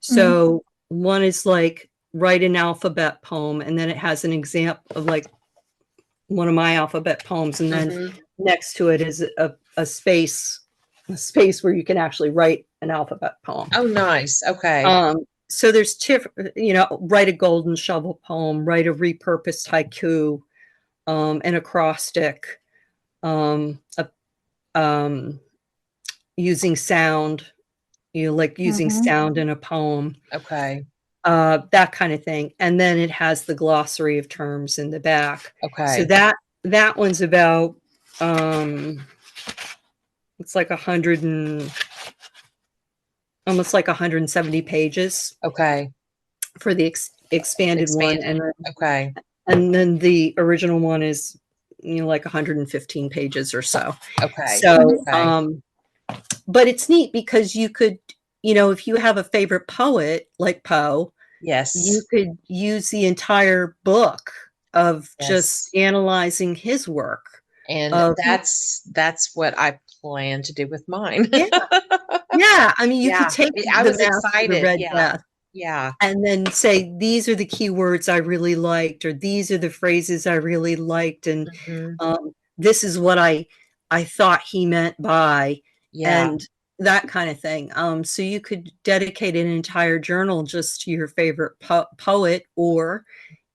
So one is like write an alphabet poem, and then it has an example of like one of my alphabet poems, and then next to it is a space where you can actually write an alphabet poem. Oh, nice. Okay. So there's write a golden shovel poem, write a repurposed haiku, an acrostic, using sound, using sound in a poem. Okay. That kind of thing. And then it has the glossary of terms in the back. Okay. So that one's about it's like almost like 170 pages. Okay. For the expanded one, and then the original one is like 115 pages or so. Okay. So but it's neat because you could, if you have a favorite poet like Poe, yes, you could use the entire book of just analyzing his work. And that's what I plan to do with mine. Yeah. I mean, you could take I was excited. The Red Death. Yeah. And then say, these are the keywords I really liked, or these are the phrases I really liked. And this is what I thought he meant by, and that kind of thing. So you could dedicate an entire journal just to your favorite poet, or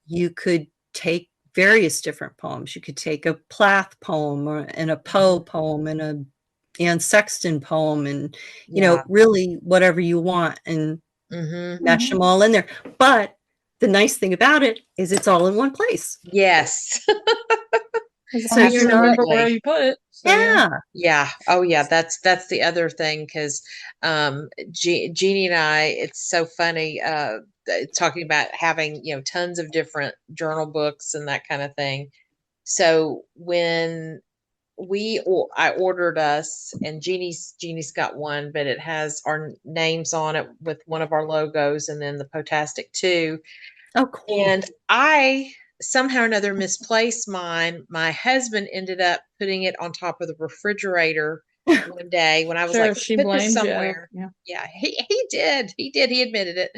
you could take various different poems. You could take a Plath poem and a Poe poem and a Anne Sexton poem, and, really whatever you want, and mesh them all in there. But the nice thing about it is it's all in one place. Yes. So you remember where you put it. So, yeah. Oh yeah. That's the other thing, because Jeannie and I, it's so funny talking about having tons of different journal books and that kind of thing. So when I ordered us, and Jeannie's got one, but it has our names on it with one of our logos, and then the Potastic too. Oh, cool. And I somehow or another misplaced mine. My husband ended up putting it on top of the refrigerator one day when I was like, she put this somewhere. He did. He admitted it.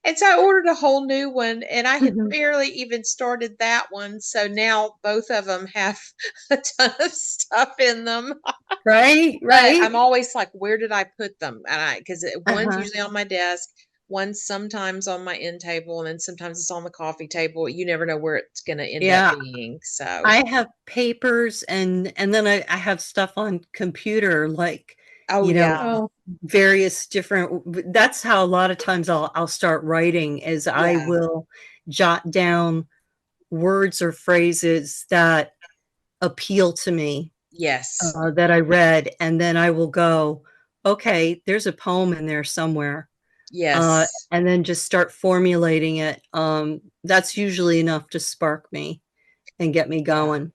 And so I ordered a whole new one, and I had barely even started that one. So now both of them have a ton of stuff in them. Right. But I'm always like, where did I put them? And because one's usually on my desk, one's sometimes on my end table, and then sometimes it's on the coffee table. You never know where it's going to end up being. So I have papers, and then I have stuff on computer, like various different. That's how a lot of times I'll start writing, is I will jot down words or phrases that appeal to me. Yes. That I read, and then I will go, okay, there's a poem in there somewhere. Yes. And then just start formulating it. That's usually enough to spark me and get me going.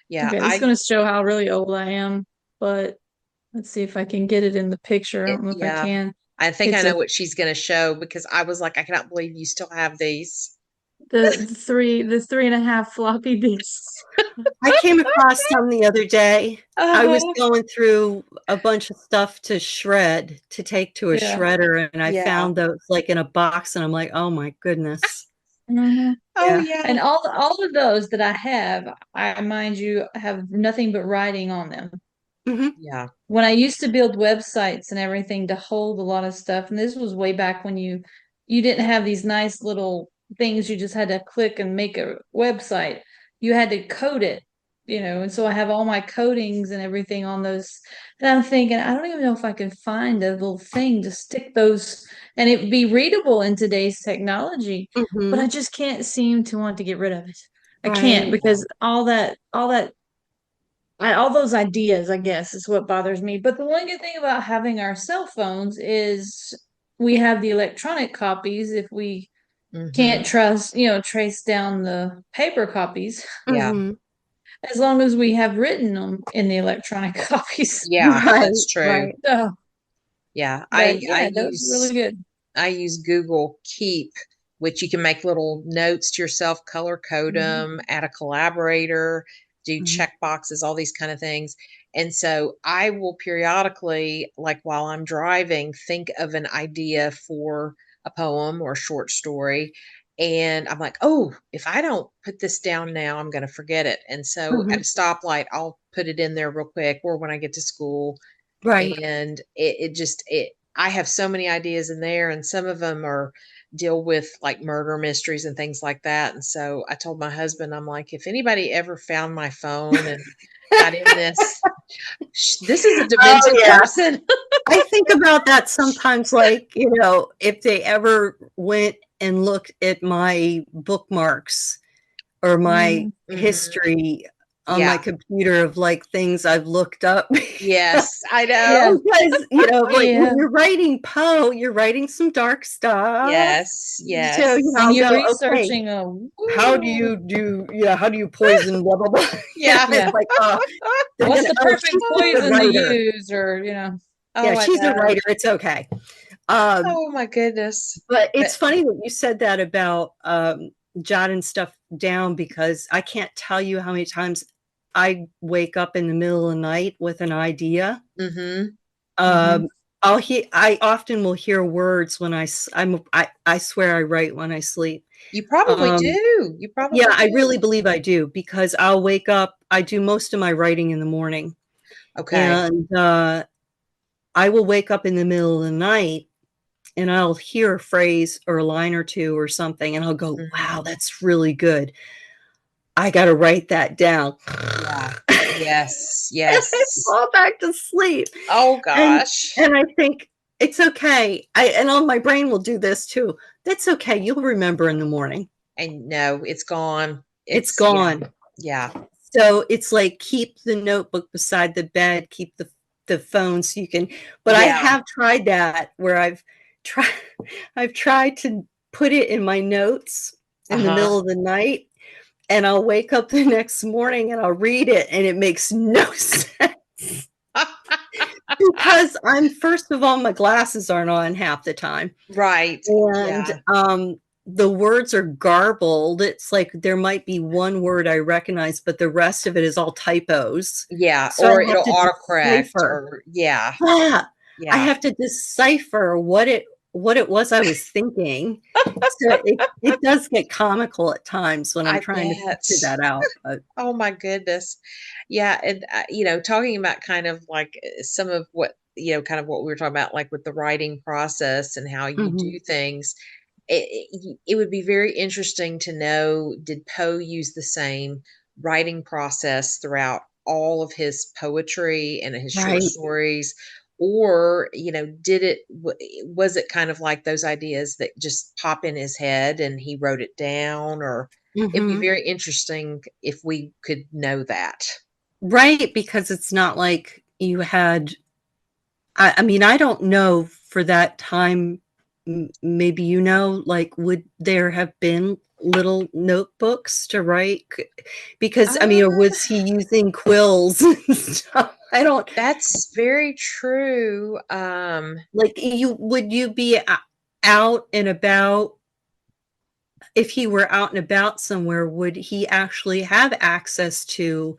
Yeah. Okay, it's going to show how really old I am, but let's see if I can get it in the picture. I don't know if I can. I think I know what she's going to show, because I was like, I cannot believe you still have these. The 3.5 floppy disks. I came across some the other day. I was going through a bunch of stuff to take to a shredder, and I found those like in a box, and I'm like, oh my goodness. Oh yeah. And all of those that I have, I mind you, have nothing but writing on them. Yeah. When I used to build websites and everything to hold a lot of stuff, and this was way back when you didn't have these nice little things you just had to click and make a website. You had to code it, and so I have all my codings and everything on those. And I'm thinking, I don't even know if I can find a little thing to stick those, and it would be readable in today's technology, but I just can't seem to want to get rid of it. I can't, because all those ideas, I guess, is what bothers me. But the one good thing about having our cell phones is we have the electronic copies if we can't trace down the paper copies. Yeah. As long as we have written them in the electronic copies. Yeah, that's true. Right. So, yeah. Those are really good. I use Google Keep, which you can make little notes to yourself, color code them, add a collaborator. do Mhm. check boxes, all these kind of things. And so I will periodically, like while I'm driving, think of an idea for a poem or a short story. And I'm like, oh, if I don't put this down now, I'm going to forget it. And so at Mhm. a stoplight, I'll put it in there real quick, or when I get to school. Right. And I have so many ideas in there, and some of them are deal with like murder mysteries and things like that. And so I told my husband, I'm like, if anybody ever found my phone and got in this, this is a Oh, demented yeah. person. I think about that sometimes, like, if they ever went and looked at my bookmarks or my Mhm. history on my Yeah. computer of like things I've looked up. Yes, I Yeah. know. Because, like when Yeah. you're writing Poe, you're writing some dark stuff. Yes, So, yes. And I'll you're go, okay, researching a how do you poison blah, blah, blah. Yeah. Yeah. It's like, they're What's gonna, the perfect she's just a poison to writer. use, or Yeah, Oh, I she's a know. writer. It's okay. Um, Oh my goodness. But But it's funny that you said that about jotting stuff down, because I can't tell you how many times I wake up in the middle of the night with an idea. mhm. Mhm. Um, I often will hear words when I swear I write when I sleep. You probably Um, do. You yeah, probably I really do. believe I do, because I'll wake up. I do most of my writing in the morning, Okay. and I will wake up in the middle of the night and I'll hear a phrase or a line or two or something, and I'll go, Mhm. wow, that's really good. I got to write that down. Yeah. Yes, And I yes. fall back to sleep. Oh And gosh. and I think it's okay. And all my brain will do this too. That's okay. You'll remember in the morning. And no, it's gone. It's It's yeah. gone. Yeah. So it's like keep the notebook beside the bed, keep the phone so you can, but I Yeah. have tried that where tried I've tried to put it in my notes in the Uh-huh. middle of the night, and I'll wake up the next morning and I'll read it and it makes no sense, because first of all, my glasses aren't on half the time. Right. And, Yeah. the words are garbled. It's like there might be one word I recognize, but the rest of it is all typos. Yeah, So or I have it'll to autocorrect decipher. or yeah. Yeah, I Yeah. have to decipher what it was I was thinking. So it does get comical at times when I'm I trying to bet. figure that out, but Oh my goodness. Yeah, and, talking about kind of like, some of what kind of what we were talking about, like, with the writing process and how you mhm, do things, it would be very interesting to know, did Poe use the same writing process throughout all of his poetry and his short right, stories? Or, was it kind of like those ideas that just pop in his head and he wrote it down? Or it'd be mhm. very interesting if we could know that. Right, because it's not like you had I mean, I don't know for that time, maybe like, would there have been little notebooks to write? Because, I mean, or Uh, was he using quills and stuff? I don't that's very true. like, would you be out and about if he were out and about somewhere, would he actually have access to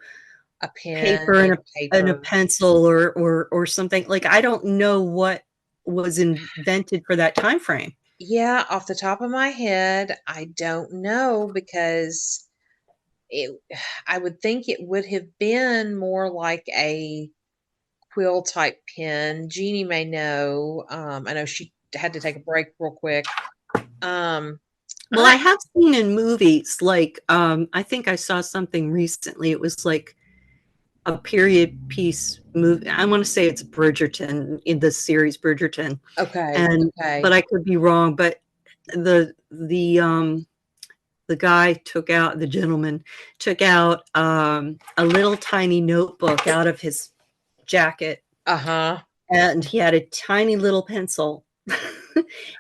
A pen paper and and a paper. pencil or something? Like, I don't know what was invented for that time frame. Yeah, off the top of my head, I don't know because it I would think it would have been more like a quill type pen. Jeannie may know. I know she had to take a break real quick. Um, Well, I I have seen in movies, like, I think I saw something recently. It was like a period piece movie. I want to say it's Bridgerton, in the series Bridgerton, okay, and but okay. I could be wrong. But the guy the gentleman took out a little tiny notebook out of his jacket, Uh-huh. and he had a tiny little pencil.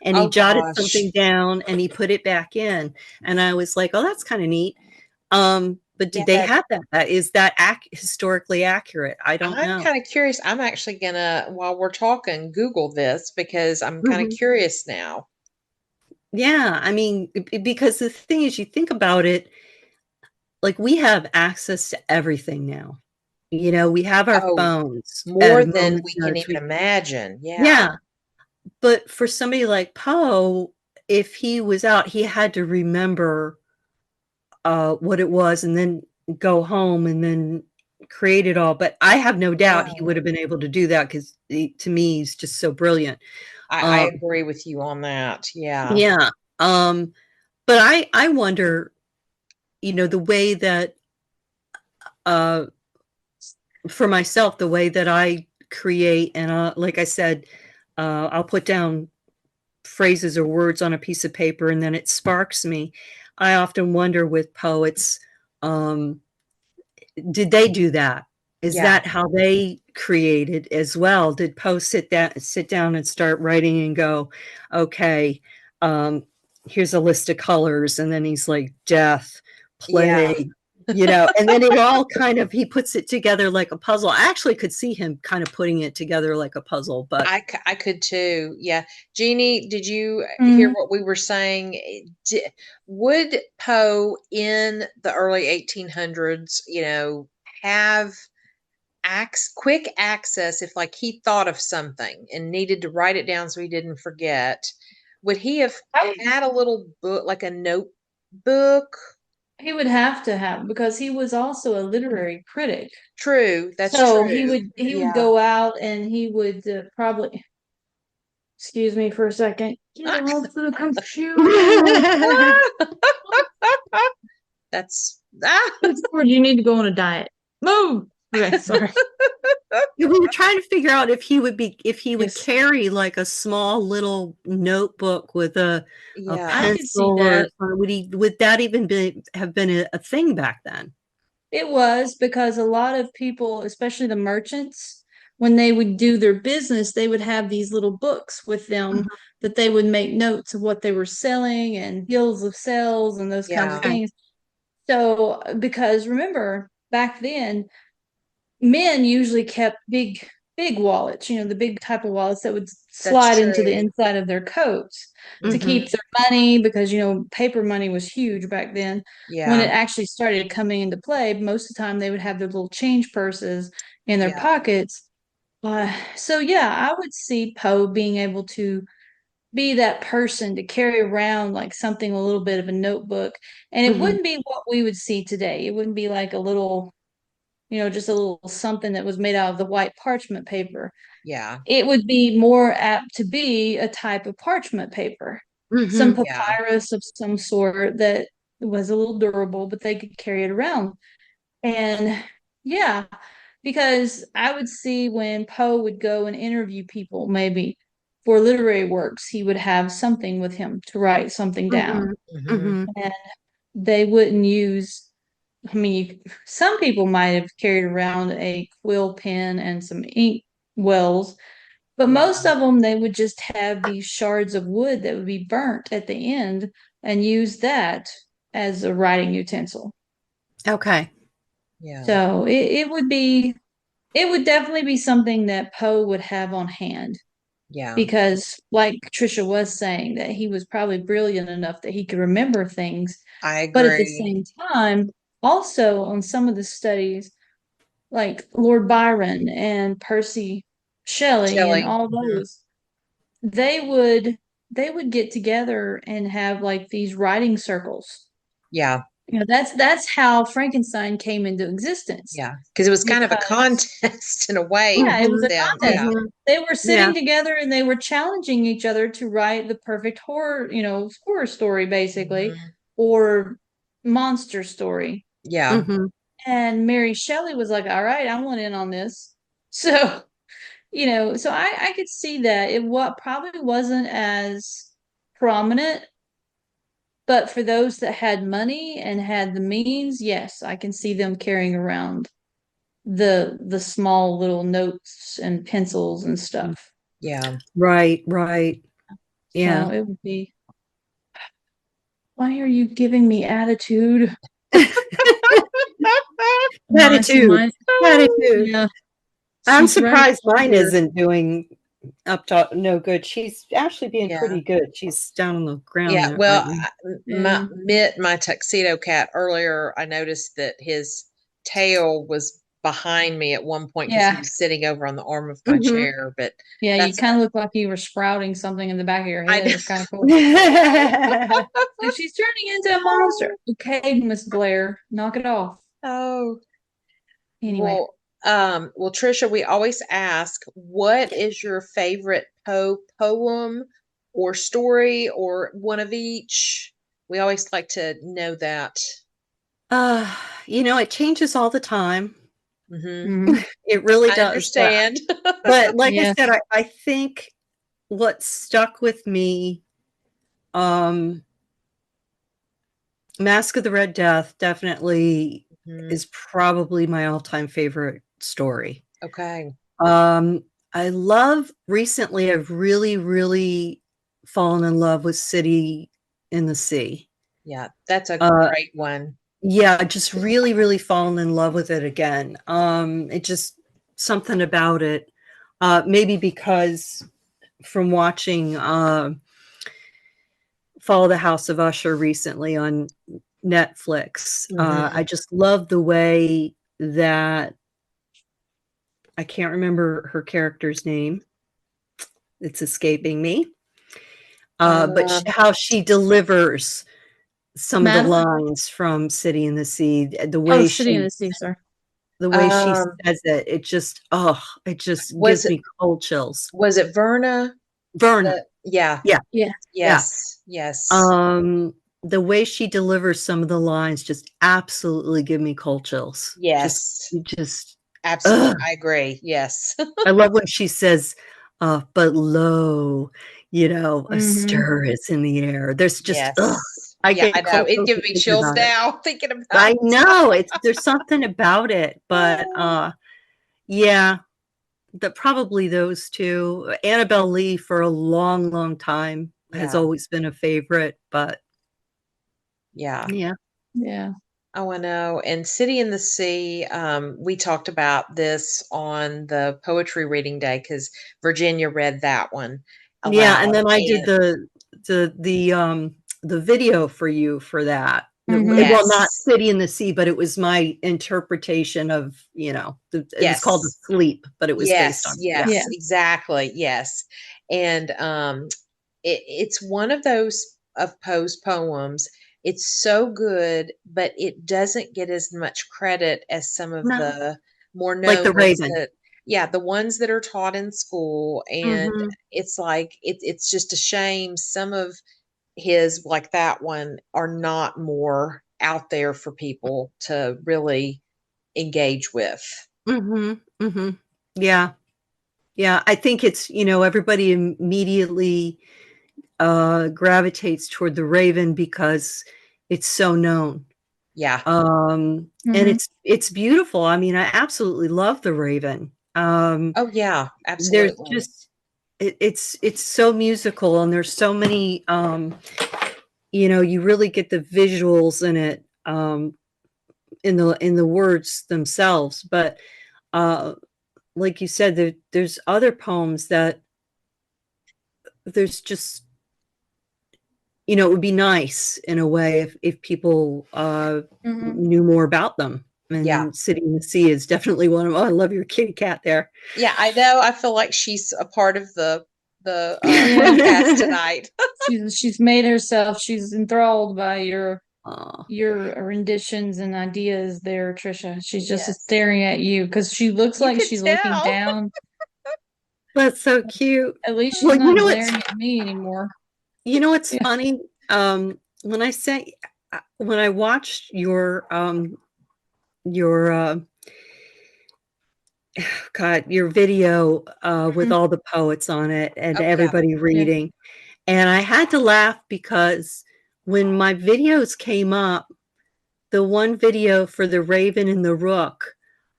And he Oh jotted something gosh. down and he put it back in. And I was like, oh, that's kind of neat. But Yeah, did they have that? Is that historically accurate? I don't I'm know. kind of curious. I'm actually gonna, while we're talking, Google this because I'm kind of Mhm. curious now. Yeah, I mean, because the thing is, you think about it, like we have access to everything now. You know, we have our Oh, phones at more a than moment's we can notice. even imagine. Yeah. Yeah, but for somebody like Poe, if he was out, he had to remember what it was and then go home and then create it all. But I have no doubt he Yeah. would have been able to do that because to me, he's just so brilliant. I Um, agree with you on that. Yeah. yeah. But I wonder, you know, the way that uh, for myself, the way that I create, and like I said, I'll put down phrases or words on a piece of paper and then it sparks me. I often wonder with poets, um, did they do that? Is Yeah. that how they created as well? Did Poe sit down and start writing and go, okay, um, here's a list of colors, and then he's like death, Yeah. plague, you know, and then it all kind of he puts it together like a puzzle. I actually could see him kind of putting it together like a puzzle, but I could too. Yeah. Jeannie, did you hear Mhm. what we were saying? Would Poe in the early 1800s, have quick access if like he thought of something and needed to write it down so he didn't forget? Would he have I would, had a little book, like a notebook? he would have to have because he was also a literary critic. True. That's So true. he would Yeah. go out and he would probably excuse me for a second. Get off the computer. That's George, you need to go on a diet. Move. Okay, sorry. we were trying to figure out if he would Yes, carry like a small little notebook with a yeah. I could see pencil or that. would that even have been a thing back then? It was because a lot of people, especially the merchants, when they would do their business, they would have these little books with them Mhm. that they would make notes of what they were selling and bills of sales and those kinds of Yeah. Okay. things. So, because remember, back then, men usually kept big wallets, the big type of wallets that would That's slide into the true. inside of their coats to Mhm. keep their money because paper money was huge back then. When it Yeah. actually started coming into play, most of the time they would have their little change purses in their Yeah. pockets. So yeah, I would see Poe being able to be that person to carry around like something, a little bit of a notebook, and it Mhm. wouldn't be what we would see today. It wouldn't be like a little, just a little something that was made out of the white parchment paper. Yeah. It would be more apt to be a type of parchment paper, some Mhm. Yeah. papyrus of some sort that was a little durable, but they could carry it around. And yeah, because I would see when Poe would go and interview people, maybe for literary works, he would have something with him to write something down. Mhm. Hmm. Mhm. And they wouldn't use, I mean, some people might have carried around a quill pen and some ink wells, but Yeah. most of them, they would just have these shards of wood that would be burnt at the end and use that as a writing utensil. Okay. Yeah. So it would definitely be something that Poe would have on hand Yeah. because, like Trisha was saying, that he was probably brilliant enough that he could remember things. I But at the agree. same time, also on some of the studies, like Lord Byron and Percy Shelley and Shelley. all Hmm. those, they would they would get together and have like these writing circles. Yeah. That's how Frankenstein came into existence Yeah. Because it was kind of a because contest in a way yeah, it with was Mhm. a them. contest. Yeah. Mhm. They were Yeah. sitting together and they were challenging each other to write the perfect horror story basically, Hmm. or monster story. Yeah. Mhm. And Mary Shelley was like, "All right, I want in on this." So, so I could see that it what probably wasn't as prominent, but for those that had money and had the means, yes, I can see them carrying around the small little notes and pencils and stuff. Yeah. Right, right. Yeah. So it would be, why are you giving me attitude? Gratitude. My Gratitude. yeah, I'm she's right surprised mine here. isn't doing Up top, no good. She's actually being Yeah. pretty good. She's down on the ground Yeah, now, well, right Yeah. Mitt, my tuxedo cat, earlier I noticed that his tail was behind me at one point because he Yeah. was sitting over on the arm of my now. chair. But Yeah, you that's kind of look like you were sprouting something in the back of your I head. know. It was kind of cool. Mhm. Like she's turning into a monster. Okay, Miss Blair, knock it off. Oh, Anyway, well, Trisha, we always ask, what is your favorite Poe poem or story or one of each? We always like to know that. Uh, it changes all the time. Hmm. mhm. It really I does. understand. But like I Yes. said, I think what stuck with me, um, Mask of the Red Death definitely Mhm. is probably my all-time favorite story. Okay. I love recently, I've really, really fallen in love with City in the Sea. Yeah, that's a Uh, great one. yeah, just really, really fallen in love with it again. It just something about it. Maybe because from watching Follow the House of Usher recently on Netflix, Mhm. I just love the way that I can't remember her character's name. It's escaping me. But Uh, how she delivers some of the Madeline? lines from City in the Sea, Oh, City in the Sea, sorry. the way she um, says it, it just was gives it me cold chills. Verna? Verna, Yeah. yeah, Yeah. yeah. Yes. Yes. Um, the way she delivers some of the lines just absolutely give me cold chills. Yes. Just, Absolutely. ugh. I agree. Yes. I love when she says, "But lo, a Mhm. stir is in the air." There's just, ugh, Yes. I Yeah, I get know. cold It chills gives just me thinking chills about it. now thinking about I it. know, there's something about it, but, yeah, probably those 2. Annabelle Lee for a long, long time has Yeah. always been a favorite, but Yeah. yeah. Yeah. Oh, I know. And City in the Sea, we talked about this on the poetry reading day because Virginia read that one Yeah, and aloud. then I did And the video for you for that. Mhm. Well, not yes, City in the Sea, but it was my interpretation of, it was called yes, Asleep, but it was based yes, on, yeah. Yeah. yes, exactly. Yes. And it's one of those of Poe's poems. It's so good, but it doesn't get as much credit as some of No. the more Like known The ones Raven. that, yeah, the ones that are taught in school. And Mhm. it's like, it's just a shame. Some of his, like that one, are not more out there for people to really engage with. Mhm. Mhm. Yeah. Yeah, I think it's, everybody immediately, gravitates toward The Raven because it's so known. Yeah. And Mhm. it's beautiful. I mean, I absolutely love The Raven. Oh, yeah, There's absolutely. just it's so musical and there's so many you really get the visuals in it in the words themselves, but uh like you said, there's other poems that there's just it would be nice in a way if people Mhm. knew more about them. Yeah. And City in the Sea is definitely one of them. Oh, I love your kitty cat there. Yeah, I know. I feel like she's a part of the podcast Aw. tonight. She's made herself. She's enthralled by Aw, your renditions and ideas there, Trisha. She's just Yes. staring at you because she looks You like can she's looking tell. down. that's so cute. At least she's Well, not glaring at me anymore. what's Yeah. funny? When I say when I watched your God, your video with Mhm. all the poets on it and Oh, yeah. everybody Yeah. reading, and I had to laugh because when my videos came up, the one video for The Raven and the Rook,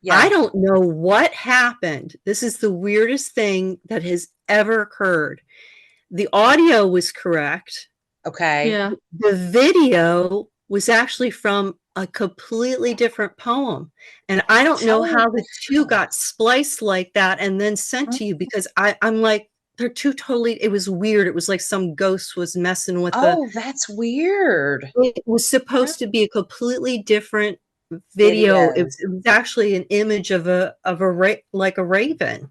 I Yeah. don't know what happened. This is the weirdest thing that has ever occurred. The audio was correct. Okay. Yeah. The video was actually from a completely different poem, and I don't know Oh, how the 2 wow. got spliced like that and then sent to you because I'm like, they're two totally, it was weird. It was like some ghost was messing with the, Oh, that's weird. it was supposed to be a completely different video. Video. It was actually an image of like a raven.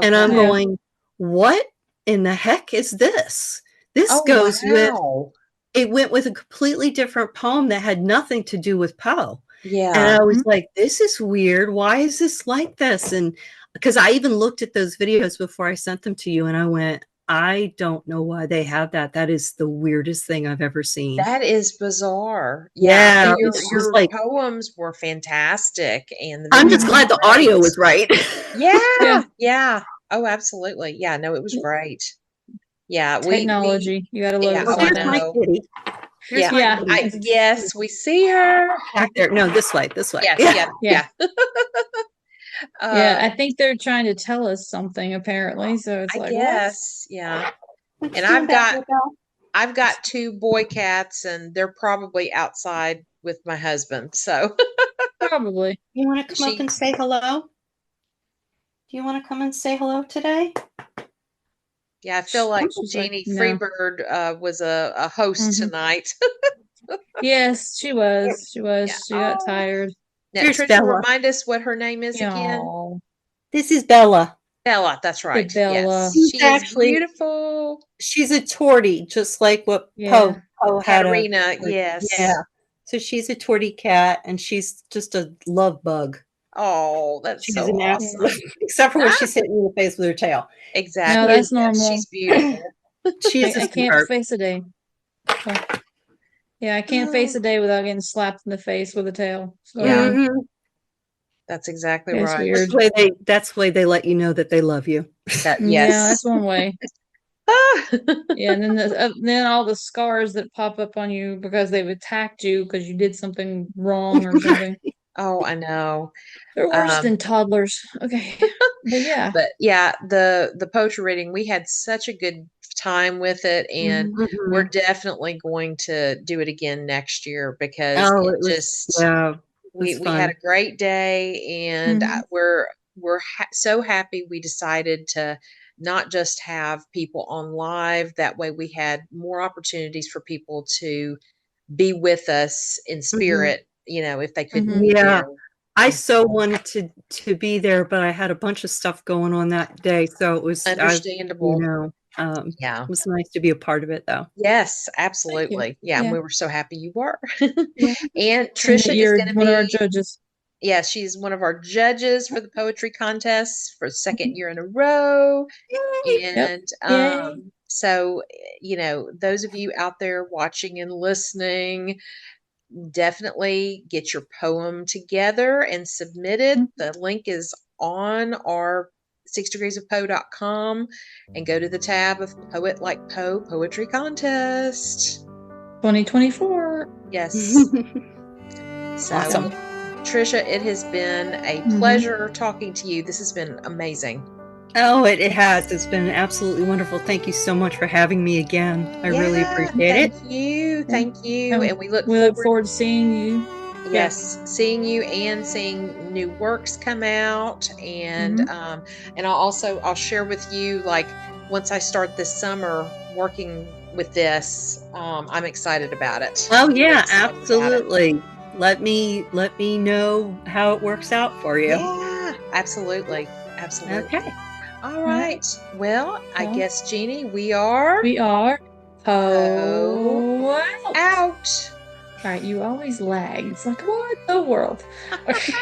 And I'm Okay. Yeah. going, what in the heck is this? This Oh, goes with, wow. it went with a completely different poem that had nothing to do with Poe. And Yeah. I was like, this is weird. Why is this like this? And because I even looked at those videos before I sent them to you, and I went, I don't know why they have that. That is the weirdest thing I've ever seen. That is bizarre. Yeah, Yeah, but it's just your like, poems were fantastic, and the I'm just videos Mhm. glad were the audio great. was right. Yeah, Yeah. yeah. Oh, absolutely. Yeah, no, it was great. Yeah, we Technology. You gotta love yeah, it Well, oh, I here's my sometimes. know. kitty. Here's Yeah, my Yeah. kitty yes, we see her. back there. No, this way, this way. Yes, Yeah. yeah, Yeah. yeah. Yeah. I Um, think they're trying to tell us something apparently. So it's I like, what? guess, yeah. Let's And do that, Rebel. I've got two boy cats, and they're probably outside with my husband. So Probably. You want to come up she, and say hello? Do you want to come and say hello today? yeah, I feel like She's like, Jeannie no. Freebird was a host Mhm. tonight. Yes, she was. She Yeah. was. She got Oh, tired. now Here's Trisha, Bella. remind us what her name is again. Y'all. This is Bella. Bella. That's right. Bella. Yes, She's she is actually, beautiful. she's a tortie, just like what Yeah. Poe had a, Katerina. yeah. Yes. So she's a tortie cat, and she's just a love bug. Oh, that's She's so an awesome. absolute, except for when Ah, she's hitting you in the face with her tail. No, exactly. She is, that's Yes, normal. she's beautiful. she is a I can't sweetheart. face a day. So, yeah, I can't face Oh, a day without getting slapped in the face with a tail. So yeah, Mhm. that's exactly it's right. weird. That's the way they let you know that they love you. That Yeah, yes. that's one way. Ah. Yeah, and then all the scars that pop up on you because they've attacked you because you did something wrong or something. Oh, I know. They're worse Um, than toddlers. Okay. But yeah. but yeah, the poetry reading, we had such a good time with it, and Mhm. we're Mhm. definitely going to do it again next year because Oh, it it was, just yeah, it was we had fun. a great day, and Mhm. we're so happy we decided to not just have people on live. That way, we had more opportunities for people to be with us in Mhm. spirit. If they couldn't Mhm. be Yeah, there I in so person. wanted to be there, but I had a bunch of stuff going on that day, so it was, Understandable. it Yeah. was nice to be a part of it, though. Yes, Thank you. absolutely. Yeah, and Yeah. we were so happy you were. Yeah. And And that Trisha is you're gonna one of our be judges. yeah, she's one of our judges for the poetry contest for the 2nd year in a row. Yay! Yep. And, Yay. so, those of you out there watching and listening, definitely get your poem together and submit it. Mhm. The link is on our sixdegreesofpoe.com, and go to the tab of Poet Like Poe Poetry Contest. 2024. Yes. So, Awesome. Trisha, it has been a Mhm. pleasure talking to you. This has been amazing. Oh, it has. It's been absolutely wonderful. Thank you so much for having me again. I really appreciate it. Thank you. Yeah. Thank you. And we look We look forward, forward to seeing you. Yeah. yes, seeing you and seeing new works come out. And Mhm. I'll share with you, like, once I start this summer working with this, I'm excited about it. Oh I'm really yeah, excited about it. absolutely. Let me know how it works out for you. Yeah, absolutely. Absolutely. Okay. All All right. right. Well, I Well, guess, Jeannie, we are we are Poe Poe out. out. All right, you always lag. It's like, what the world? Okay.